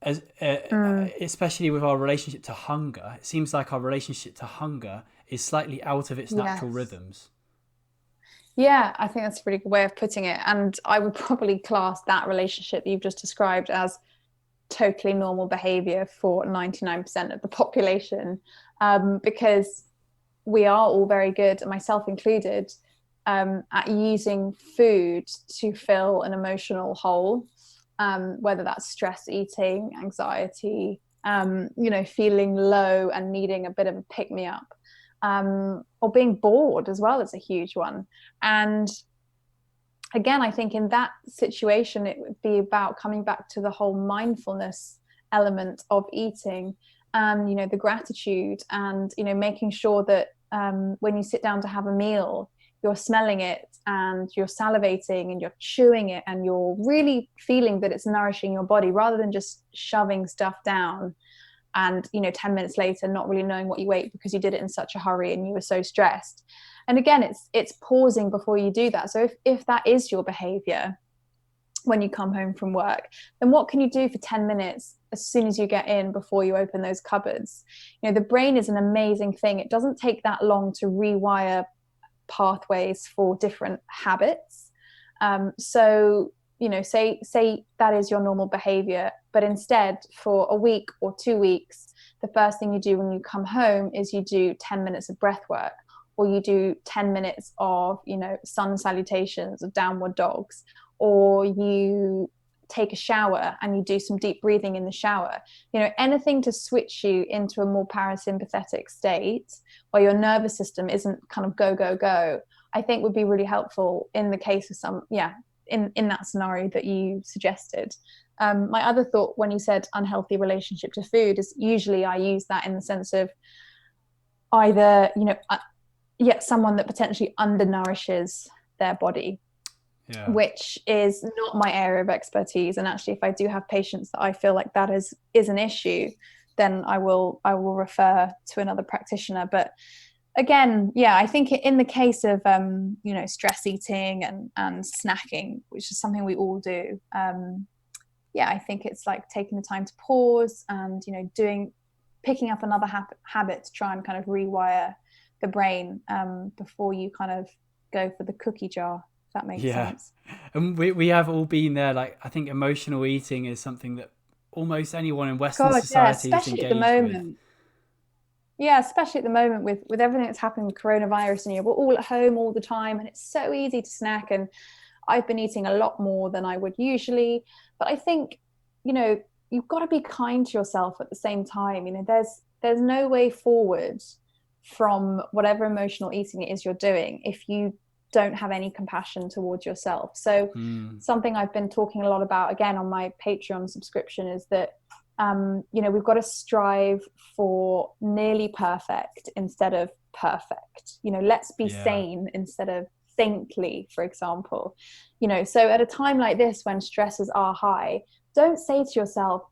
especially with our relationship to hunger, it seems like our relationship to hunger is slightly out of its natural rhythms.
Yeah, I think that's a really good way of putting it. And I would probably class that relationship you've just described as totally normal behavior for 99% of the population, because we are all very good, myself included, at using food to fill an emotional hole, whether that's stress eating, anxiety, feeling low and needing a bit of a pick-me-up. Or being bored as well is a huge one. And again, I think in that situation, it would be about coming back to the whole mindfulness element of eating and, the gratitude and, making sure that when you sit down to have a meal, you're smelling it and you're salivating and you're chewing it and you're really feeling that it's nourishing your body rather than just shoving stuff down. And 10 minutes later not really knowing what you ate because you did it in such a hurry and you were so stressed. And again, it's pausing before you do that. So if that is your behavior when you come home from work, then what can you do for 10 minutes as soon as you get in before you open those cupboards? The brain is an amazing thing. It doesn't take that long to rewire pathways for different habits. So say that is your normal behavior, but instead for a week or 2 weeks, the first thing you do when you come home is you do 10 minutes of breath work, or you do 10 minutes of, sun salutations of downward dogs, or you take a shower and you do some deep breathing in the shower. Anything to switch you into a more parasympathetic state where your nervous system isn't kind of go, I think would be really helpful in the case of some, in that scenario that you suggested. My other thought when you said unhealthy relationship to food is usually I use that in the sense of either, someone that potentially undernourishes their body, which is not my area of expertise. And actually, if I do have patients that I feel like that is an issue, then I will refer to another practitioner. But again, I think in the case of stress eating and snacking, which is something we all do, I think it's like taking the time to pause and picking up another habit to try and kind of rewire the brain before you kind of go for the cookie jar, if that makes sense.
And we have all been there. Like, I think emotional eating is something that almost anyone in Western society is engaged with.
Yeah, especially at the moment with everything that's happening with coronavirus, and we're all at home all the time, and it's so easy to snack. And I've been eating a lot more than I would usually, but I think you've got to be kind to yourself at the same time. There's no way forward from whatever emotional eating it is you're doing if you don't have any compassion towards yourself. So something I've been talking a lot about again on my Patreon subscription is that we've got to strive for nearly perfect instead of perfect. Let's be sane instead of saintly, for example. So at a time like this when stresses are high, don't say to yourself,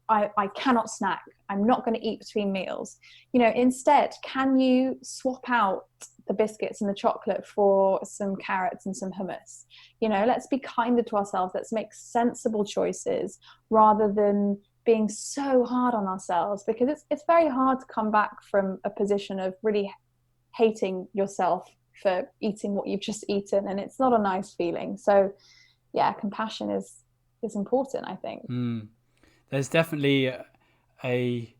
I cannot snack, I'm not going to eat between meals. Instead, can you swap out the biscuits and the chocolate for some carrots and some hummus? Let's be kinder to ourselves. Let's make sensible choices rather than being so hard on ourselves, because it's very hard to come back from a position of really hating yourself for eating what you've just eaten, and it's not a nice feeling. So yeah, compassion is important, I think.
There's definitely a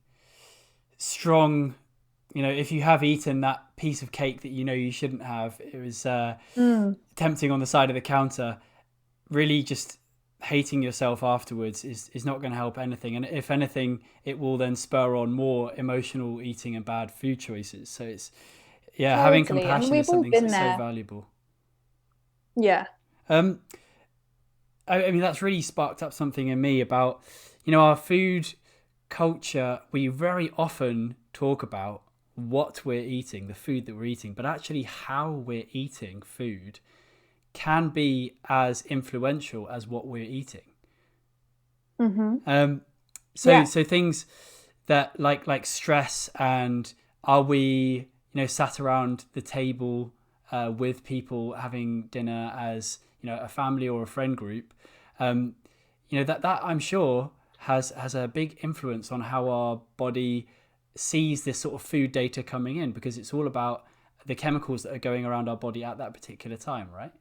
strong, if you have eaten that piece of cake that you shouldn't have, it was tempting on the side of the counter, really just hating yourself afterwards is not going to help anything. And if anything, it will then spur on more emotional eating and bad food choices. So it's, totally. Having compassion is something that's so valuable.
Yeah.
I mean, that's really sparked up something in me about, our food culture. We very often talk about what we're eating, the food that we're eating, but actually how we're eating food can be as influential as what we're eating. So things that like stress, and are we, sat around the table with people having dinner as, a family or a friend group, that I'm sure has a big influence on how our body sees this sort of food data coming in, because it's all about the chemicals that are going around our body at that particular time, right?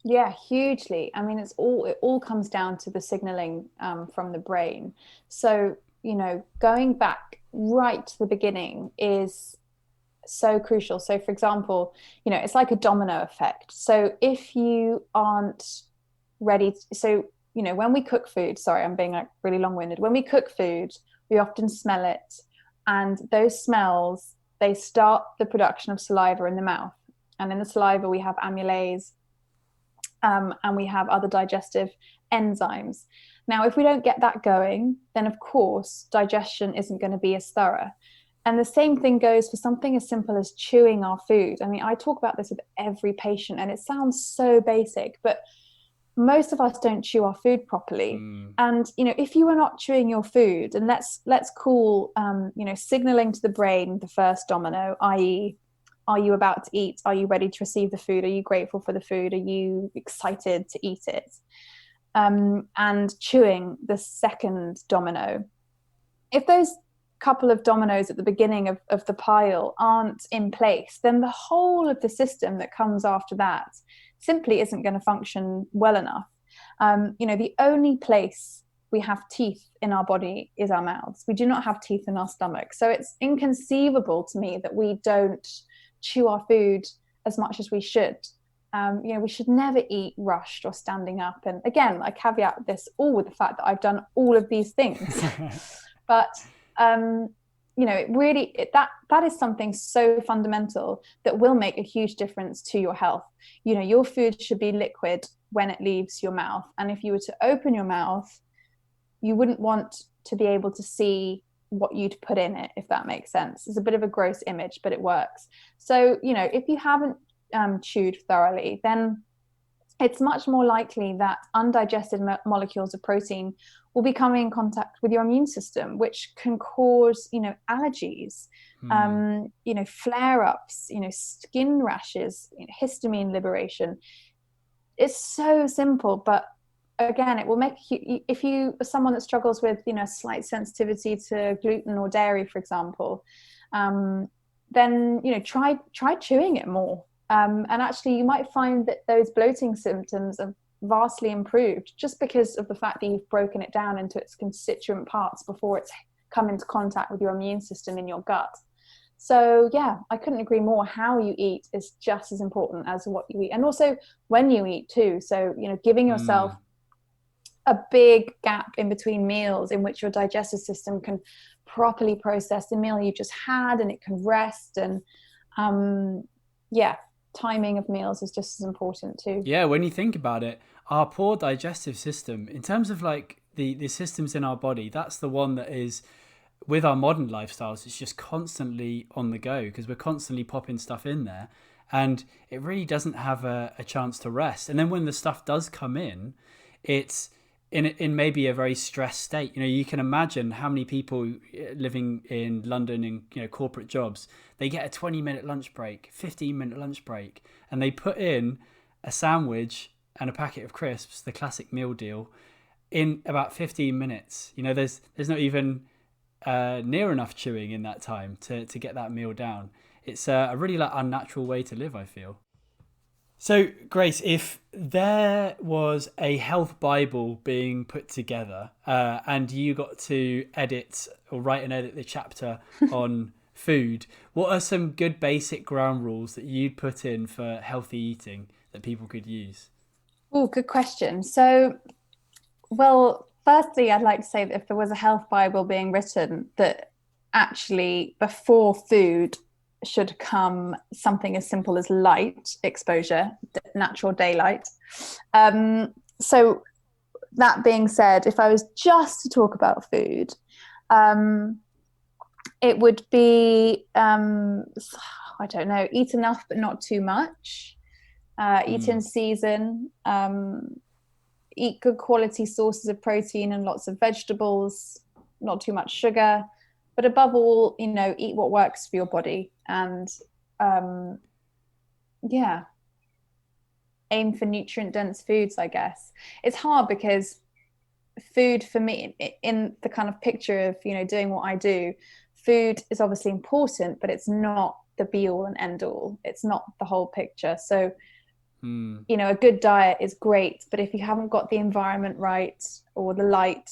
Yeah, hugely. I mean, it all comes down to the signaling from the brain. So, going back right to the beginning is so crucial. So for example, it's like a domino effect. So if you aren't ready, when we cook food, sorry, I'm being like really long-winded. When we cook food, we often smell it, and those smells, they start the production of saliva in the mouth. And in the saliva, we have amylase, and we have other digestive enzymes. Now, if we don't get that going, then of course, digestion isn't going to be as thorough. And the same thing goes for something as simple as chewing our food. I mean, I talk about this with every patient, and it sounds so basic, but most of us don't chew our food properly. And, if you are not chewing your food, and let's call, signaling to the brain the first domino, i.e., are you about to eat? Are you ready to receive the food? Are you grateful for the food? Are you excited to eat it? And chewing, the second domino. If those couple of dominoes at the beginning of the pile aren't in place, then the whole of the system that comes after that simply isn't going to function well enough. The only place we have teeth in our body is our mouths. We do not have teeth in our stomach. So it's inconceivable to me that we don't chew our food as much as we should. We should never eat rushed or standing up. And again, I caveat this all with the fact that I've done all of these things. But it really, that is something so fundamental that will make a huge difference to your health. Your food should be liquid when it leaves your mouth. And if you were to open your mouth, you wouldn't want to be able to see what you'd put in it, if that makes sense. It's a bit of a gross image, but it works. So, if you haven't chewed thoroughly, then it's much more likely that undigested molecules of protein will be coming in contact with your immune system, which can cause, allergies, flare-ups, skin rashes, histamine liberation. It's so simple, but again, it will make you, if you are someone that struggles with, slight sensitivity to gluten or dairy, for example, then, try chewing it more. And actually, you might find that those bloating symptoms are vastly improved just because of the fact that you've broken it down into its constituent parts before it's come into contact with your immune system in your gut. So yeah, I couldn't agree more. How you eat is just as important as what you eat, and also when you eat too. So, giving yourself a big gap in between meals in which your digestive system can properly process the meal you just had, and it can rest. And timing of meals is just as important too.
Yeah, when you think about it, our poor digestive system, in terms of like the systems in our body, that's the one that is, with our modern lifestyles, it's just constantly on the go because we're constantly popping stuff in there, and it really doesn't have a chance to rest. And then when the stuff does come in, it's in maybe a very stressed state. You can imagine how many people living in London in corporate jobs, they get a 20-minute lunch break, 15-minute lunch break, and they put in a sandwich and a packet of crisps, the classic meal deal, in about 15 minutes. There's not even near enough chewing in that time to get that meal down. It's a really unnatural way to live, I feel. So, Grace, if there was a health Bible being put together and you got to edit or write and edit the chapter on food, what are some good basic ground rules that you'd put in for healthy eating that people could use?
Oh, good question. So, well, firstly, I'd like to say that if there was a health Bible being written, that actually before food should come something as simple as light exposure, natural daylight. So that being said, if I was just to talk about food, it would be, I don't know, eat enough but not too much, eat in season, eat good quality sources of protein and lots of vegetables, not too much sugar. But above all, eat what works for your body, and aim for nutrient-dense foods, I guess. It's hard because food for me, in the kind of picture of, doing what I do, food is obviously important, but it's not the be-all and end-all. It's not the whole picture. So, a good diet is great, but if you haven't got the environment right or the light,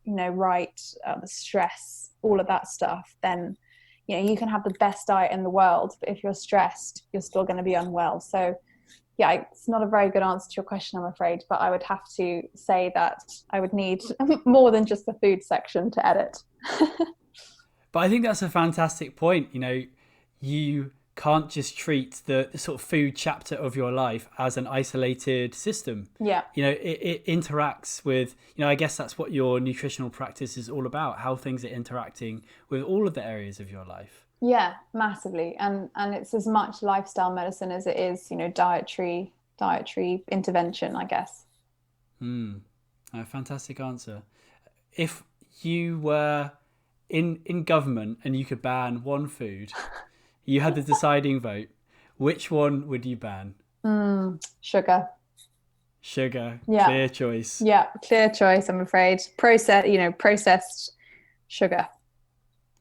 right, the stress, all of that stuff, then you can have the best diet in the world, but if you're stressed, you're still going to be unwell. So it's not a very good answer to your question, I'm afraid, but I would have to say that I would need more than just the food section to edit.
But I think that's a fantastic point. You can't just treat the sort of food chapter of your life as an isolated system.
Yeah.
It interacts with, I guess that's what your nutritional practice is all about, how things are interacting with all of the areas of your life.
Yeah, massively. And it's as much lifestyle medicine as it is, dietary intervention, I guess.
A fantastic answer. If you were in government and you could ban one food, you had the deciding vote, which one would you ban?
Sugar.
Sugar.
Yeah.
Clear choice.
Yeah, clear choice, I'm afraid. Processed sugar.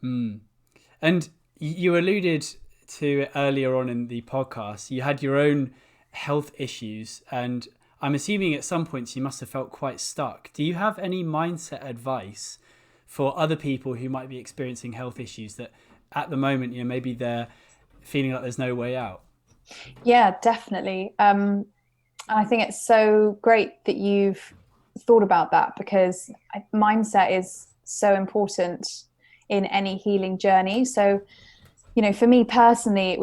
And you alluded to earlier on in the podcast, you had your own health issues, and I'm assuming at some points you must have felt quite stuck. Do you have any mindset advice for other people who might be experiencing health issues that at the moment, maybe they're feeling like there's no way out?
Yeah, definitely. And I think it's so great that you've thought about that, because mindset is so important in any healing journey. So, for me personally,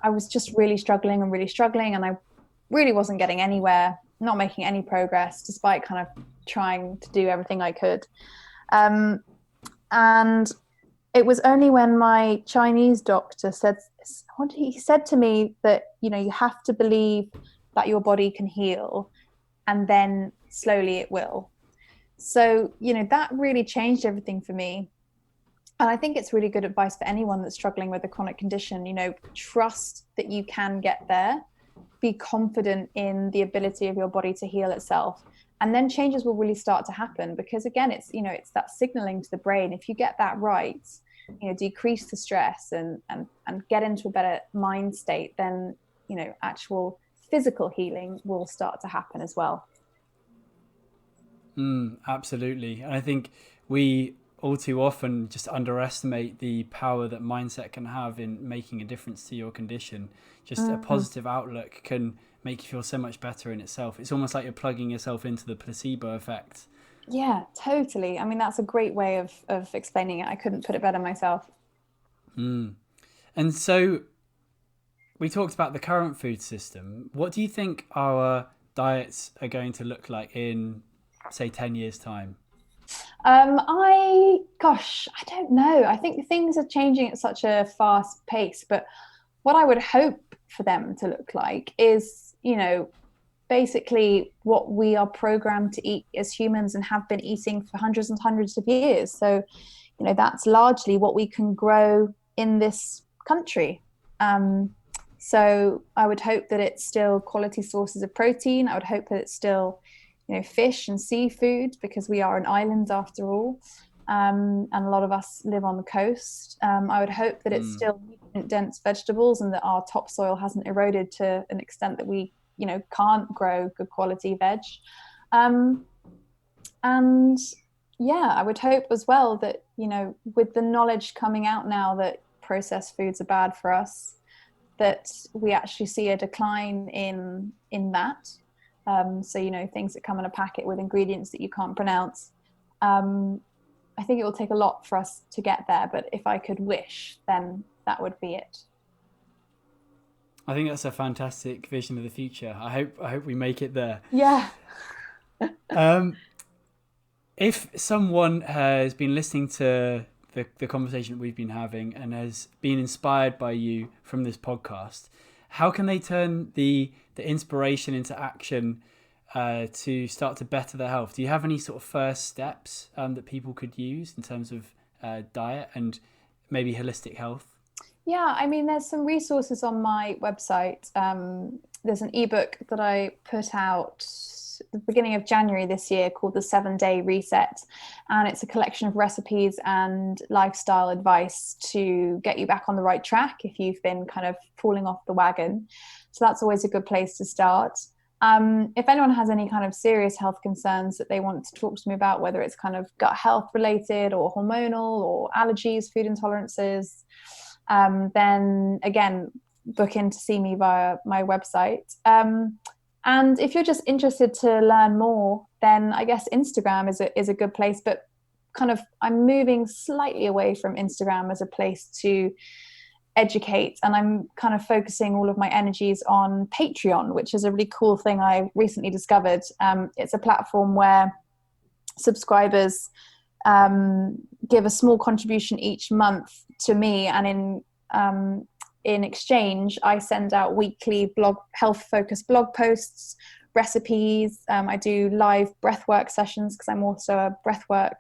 I was just really struggling, and I really wasn't getting anywhere, not making any progress, despite kind of trying to do everything I could. And it was only when my Chinese doctor said to me that, you have to believe that your body can heal, and then slowly it will. So, that really changed everything for me. And I think it's really good advice for anyone that's struggling with a chronic condition. Trust that you can get there, be confident in the ability of your body to heal itself. And then changes will really start to happen, because again, it's that signaling to the brain. If you get that right, decrease the stress and get into a better mind state, then, actual physical healing will start to happen as well.
Absolutely. And I think we all too often just underestimate the power that mindset can have in making a difference to your condition. Just a positive outlook can make you feel so much better in itself. It's almost like you're plugging yourself into the placebo effect.
Yeah, totally. I mean, that's a great way of explaining it. I couldn't put it better myself.
And so we talked about the current food system. What do you think our diets are going to look like in, say, 10 years' time? I don't know. I think things are changing at such a fast pace, but what I would hope for them to look like is,
basically what we are programmed to eat as humans and have been eating for hundreds and hundreds of years. So, that's largely what we can grow in this country. So I would hope that it's still quality sources of protein. I would hope that it's still, fish and seafood, because we are an island after all. And a lot of us live on the coast. I would hope that it's still nutrient-dense vegetables, and that our topsoil hasn't eroded to an extent that we, can't grow good quality veg. And yeah, I would hope as well that, with the knowledge coming out now that processed foods are bad for us, that we actually see a decline in that. So, things that come in a packet with ingredients that you can't pronounce. I think it will take a lot for us to get there, but if I could wish, then that would be it.
I think that's a fantastic vision of the future. I hope we make it there.
Yeah.
If someone has been listening to the conversation that we've been having and has been inspired by you from this podcast, how can they turn the inspiration into action to start to better their health? Do you have any sort of first steps that people could use in terms of diet and maybe holistic health?
Yeah, I mean, there's some resources on my website. There's an ebook that I put out at the beginning of January this year called The 7-Day Reset. And it's a collection of recipes and lifestyle advice to get you back on the right track if you've been kind of falling off the wagon. So that's always a good place to start. If anyone has any kind of serious health concerns that they want to talk to me about, whether it's kind of gut health related or hormonal or allergies, food intolerances, then again, book in to see me via my website. And if you're just interested to learn more, then I guess Instagram is a good place, but kind of I'm moving slightly away from Instagram as a place to educate, and I'm kind of focusing all of my energies on Patreon, which is a really cool thing I recently discovered. It's a platform where subscribers give a small contribution each month to me, and in exchange I send out weekly health-focused blog posts, recipes. I do live breathwork sessions because I'm also a breathwork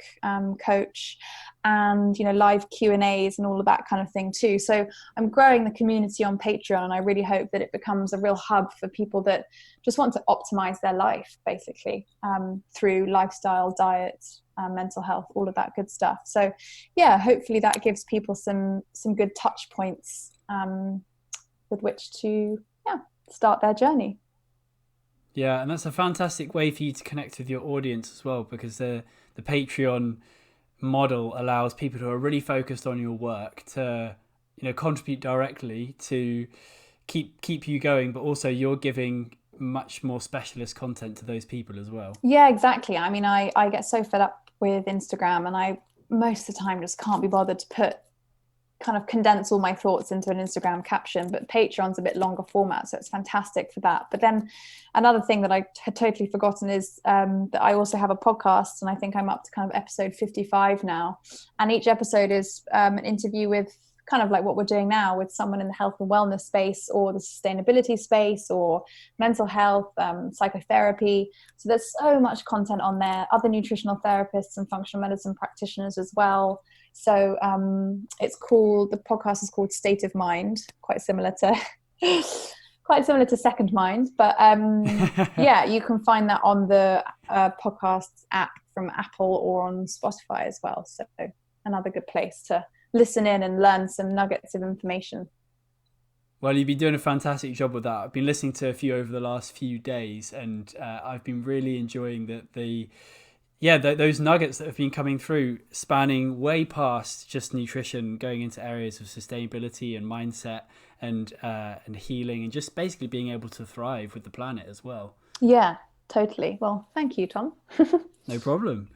coach, and live Q&As and all of that kind of thing too. So I'm growing the community on Patreon, and I really hope that it becomes a real hub for people that just want to optimize their life, basically, through lifestyle, diet, mental health, all of that good stuff. So yeah, hopefully that gives people some good touch points with which to start their journey.
Yeah, and that's a fantastic way for you to connect with your audience as well, because the Patreon model allows people who are really focused on your work to contribute directly to keep you going, but also you're giving much more specialist content to those people as well.
Yeah, exactly. I mean, I get so fed up with Instagram, and I most of the time just can't be bothered to condense all my thoughts into an Instagram caption, but Patreon's a bit longer format, so it's fantastic for that. But then another thing that I had totally forgotten is that I also have a podcast, and I think I'm up to kind of episode 55 now, and each episode is an interview with kind of like what we're doing now, with someone in the health and wellness space or the sustainability space or mental health, psychotherapy. So there's so much content on there, other nutritional therapists and functional medicine practitioners as well. So the podcast is called State of Mind, quite similar to Second Mind, but yeah, you can find that on the podcasts app from Apple or on Spotify as well. So another good place to listen in and learn some nuggets of information.
Well, you've been doing a fantastic job with that. I've been listening to a few over the last few days, and I've been really enjoying those nuggets that have been coming through, spanning way past just nutrition, going into areas of sustainability and mindset and healing, and just basically being able to thrive with the planet as well.
Yeah, totally. Well, thank you, Tom.
No problem.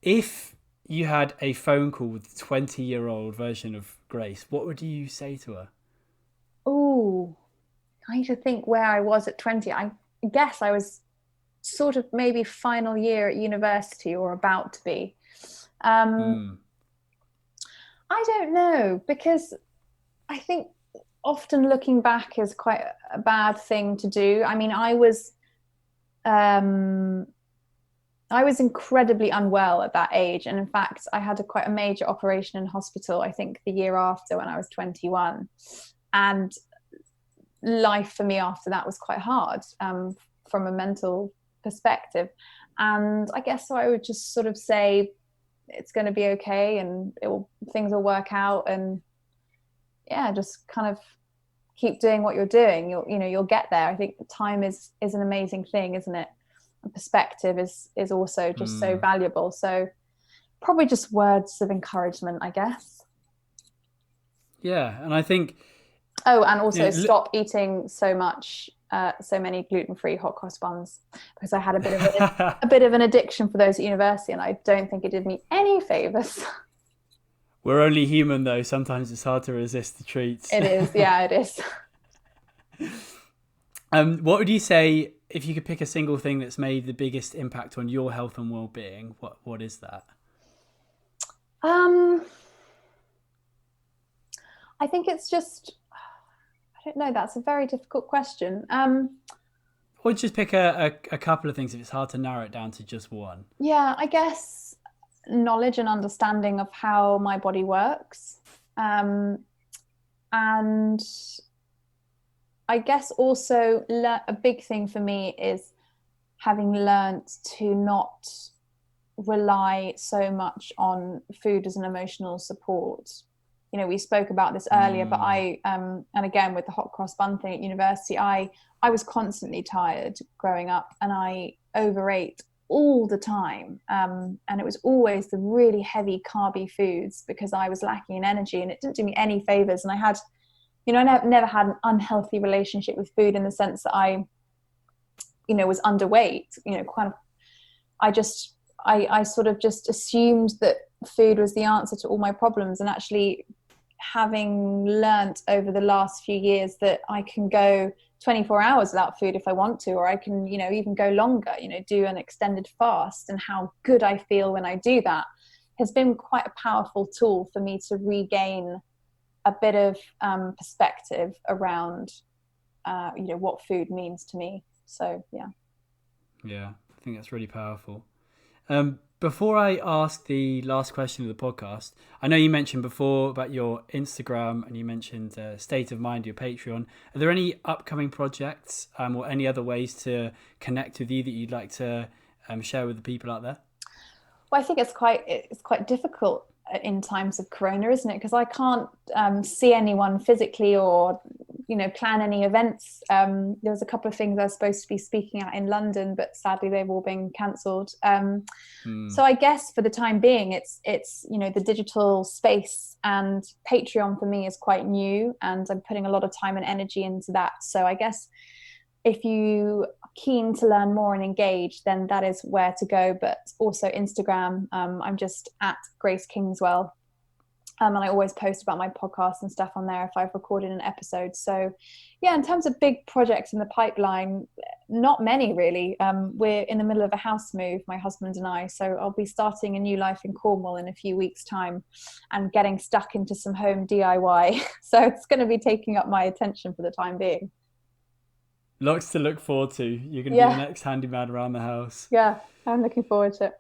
If you had a phone call with the 20-year-old version of Grace, what would you say to her?
Oh, I need to think where I was at 20. I guess I was sort of maybe final year at university or about to be. I don't know, because I think often looking back is quite a bad thing to do. I mean, I was incredibly unwell at that age, and in fact I had quite a major operation in hospital, I think the year after, when I was 21, and life for me after that was quite hard, from a mental perspective. And I guess so I would just sort of say it's going to be okay, and things will work out, and yeah, just kind of keep doing what you're doing. You'll get there. I think time is an amazing thing, isn't it? And perspective is also just so valuable. So probably just words of encouragement, I guess.
Yeah, and I think.
Oh, and also stop eating so many gluten-free hot cross buns, because I had a bit of an addiction for those at university, and I don't think it did me any favors.
We're only human, though. Sometimes it's hard to resist the treats.
It is, yeah, it is.
What would you say, if you could pick a single thing that's made the biggest impact on your health and well-being? What is that?
I think it's just, I don't know. That's a very difficult question.
Or just pick a couple of things if it's hard to narrow it down to just one.
Yeah, I guess knowledge and understanding of how my body works. And I guess also a big thing for me is having learnt to not rely so much on food as an emotional support. We spoke about this earlier, but and again with the hot cross bun thing at university, I was constantly tired growing up, and I overate all the time. And it was always the really heavy carby foods, because I was lacking in energy, and it didn't do me any favors. And I had, I never had an unhealthy relationship with food, in the sense that I, was underweight, kind of, I sort of just assumed that food was the answer to all my problems. And actually, having learnt over the last few years that I can go 24 hours without food if I want to, or I can, even go longer, do an extended fast, and how good I feel when I do that, has been quite a powerful tool for me to regain a bit of perspective around, what food means to me. So, yeah.
Yeah, I think that's really powerful. Before I ask the last question of the podcast, I know you mentioned before about your Instagram, and you mentioned State of Mind, your Patreon. Are there any upcoming projects or any other ways to connect with you that you'd like to share with the people out there?
Well, I think it's quite difficult in times of Corona, isn't it? Because I can't see anyone physically, or plan any events. There was a couple of things I was supposed to be speaking at in London, but sadly they've all been cancelled. So I guess for the time being, it's the digital space, and Patreon for me is quite new, and I'm putting a lot of time and energy into that. So I guess if you are keen to learn more and engage, then that is where to go. But also Instagram, I'm just at Grace Kingswell. And I always post about my podcast and stuff on there if I've recorded an episode. So yeah, in terms of big projects in the pipeline, not many really. We're in the middle of a house move, my husband and I. So I'll be starting a new life in Cornwall in a few weeks' time, and getting stuck into some home DIY. So it's going to be taking up my attention for the time being.
Lots to look forward to. You're going to be the next handyman around the house.
Yeah, I'm looking forward to it.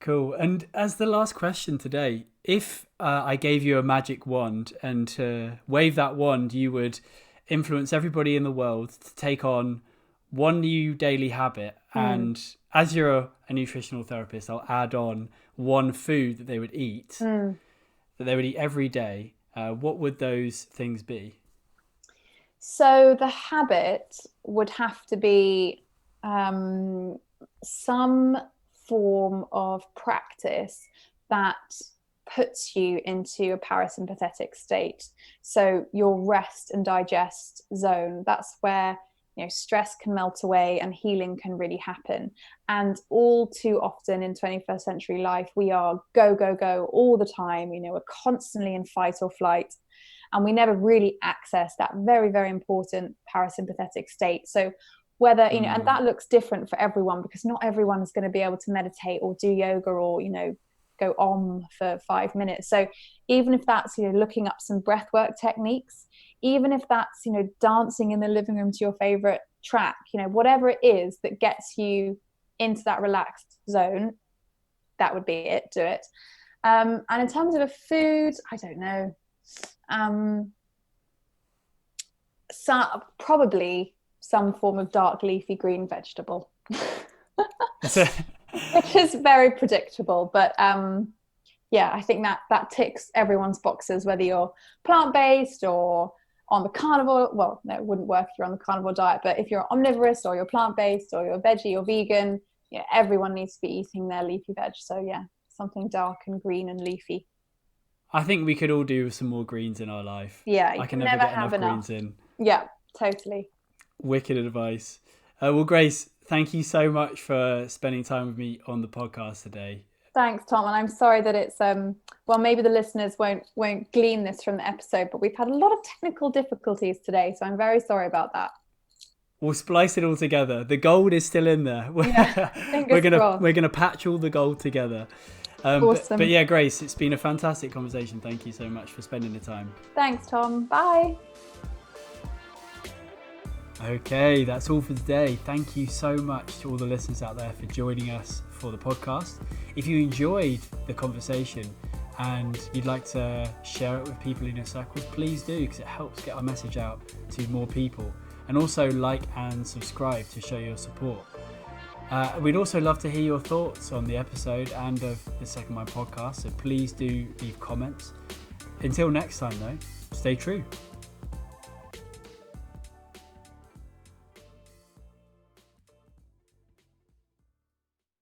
Cool. And as the last question today, if I gave you a magic wand, and to wave that wand, you would influence everybody in the world to take on one new daily habit. And as you're a nutritional therapist, I'll add on one food that they would eat, that they would eat every day. What would those things be?
So the habit would have to be some form of practice that puts you into a parasympathetic state. So your rest and digest zone, that's where stress can melt away and healing can really happen. And all too often in 21st century life, we are go, go, go all the time. We're constantly in fight or flight, and we never really access that very, very important parasympathetic state. So whether, and that looks different for everyone, because not everyone is going to be able to meditate or do yoga or, go for 5 minutes. So even if that's, looking up some breathwork techniques, even if that's, dancing in the living room to your favorite track, whatever it is that gets you into that relaxed zone, that would be it. Do it. And in terms of a food, I don't know. Probably some form of dark leafy green vegetable. Which is very predictable, but I think that ticks everyone's boxes, whether you're plant-based or on the carnivore. Well, no, it wouldn't work if you're on the carnivore diet, but if you're omnivorous or you're plant-based or you're veggie or vegan, everyone needs to be eating their leafy veg. So something dark and green and leafy.
I think we could all do with some more greens in our life.
Yeah,
I can never get enough greens in.
Yeah, totally.
Wicked advice. Well, Grace, thank you so much for spending time with me on the podcast today.
Thanks, Tom. And I'm sorry that it's maybe the listeners won't glean this from the episode, but we've had a lot of technical difficulties today, so I'm very sorry about that.
We'll splice it all together. The gold is still in there.
We're
gonna patch all the gold together.
Awesome.
But yeah, Grace, it's been a fantastic conversation. Thank you so much for spending the time.
Thanks, Tom. Bye.
Okay, that's all for today. Thank you so much to all the listeners out there for joining us for the podcast. If you enjoyed the conversation and you'd like to share it with people in your circles, please do, because it helps get our message out to more people. And also like and subscribe to show your support. We'd also love to hear your thoughts on the episode and of the Second Mind podcast, so please do leave comments. Until next time though, stay true.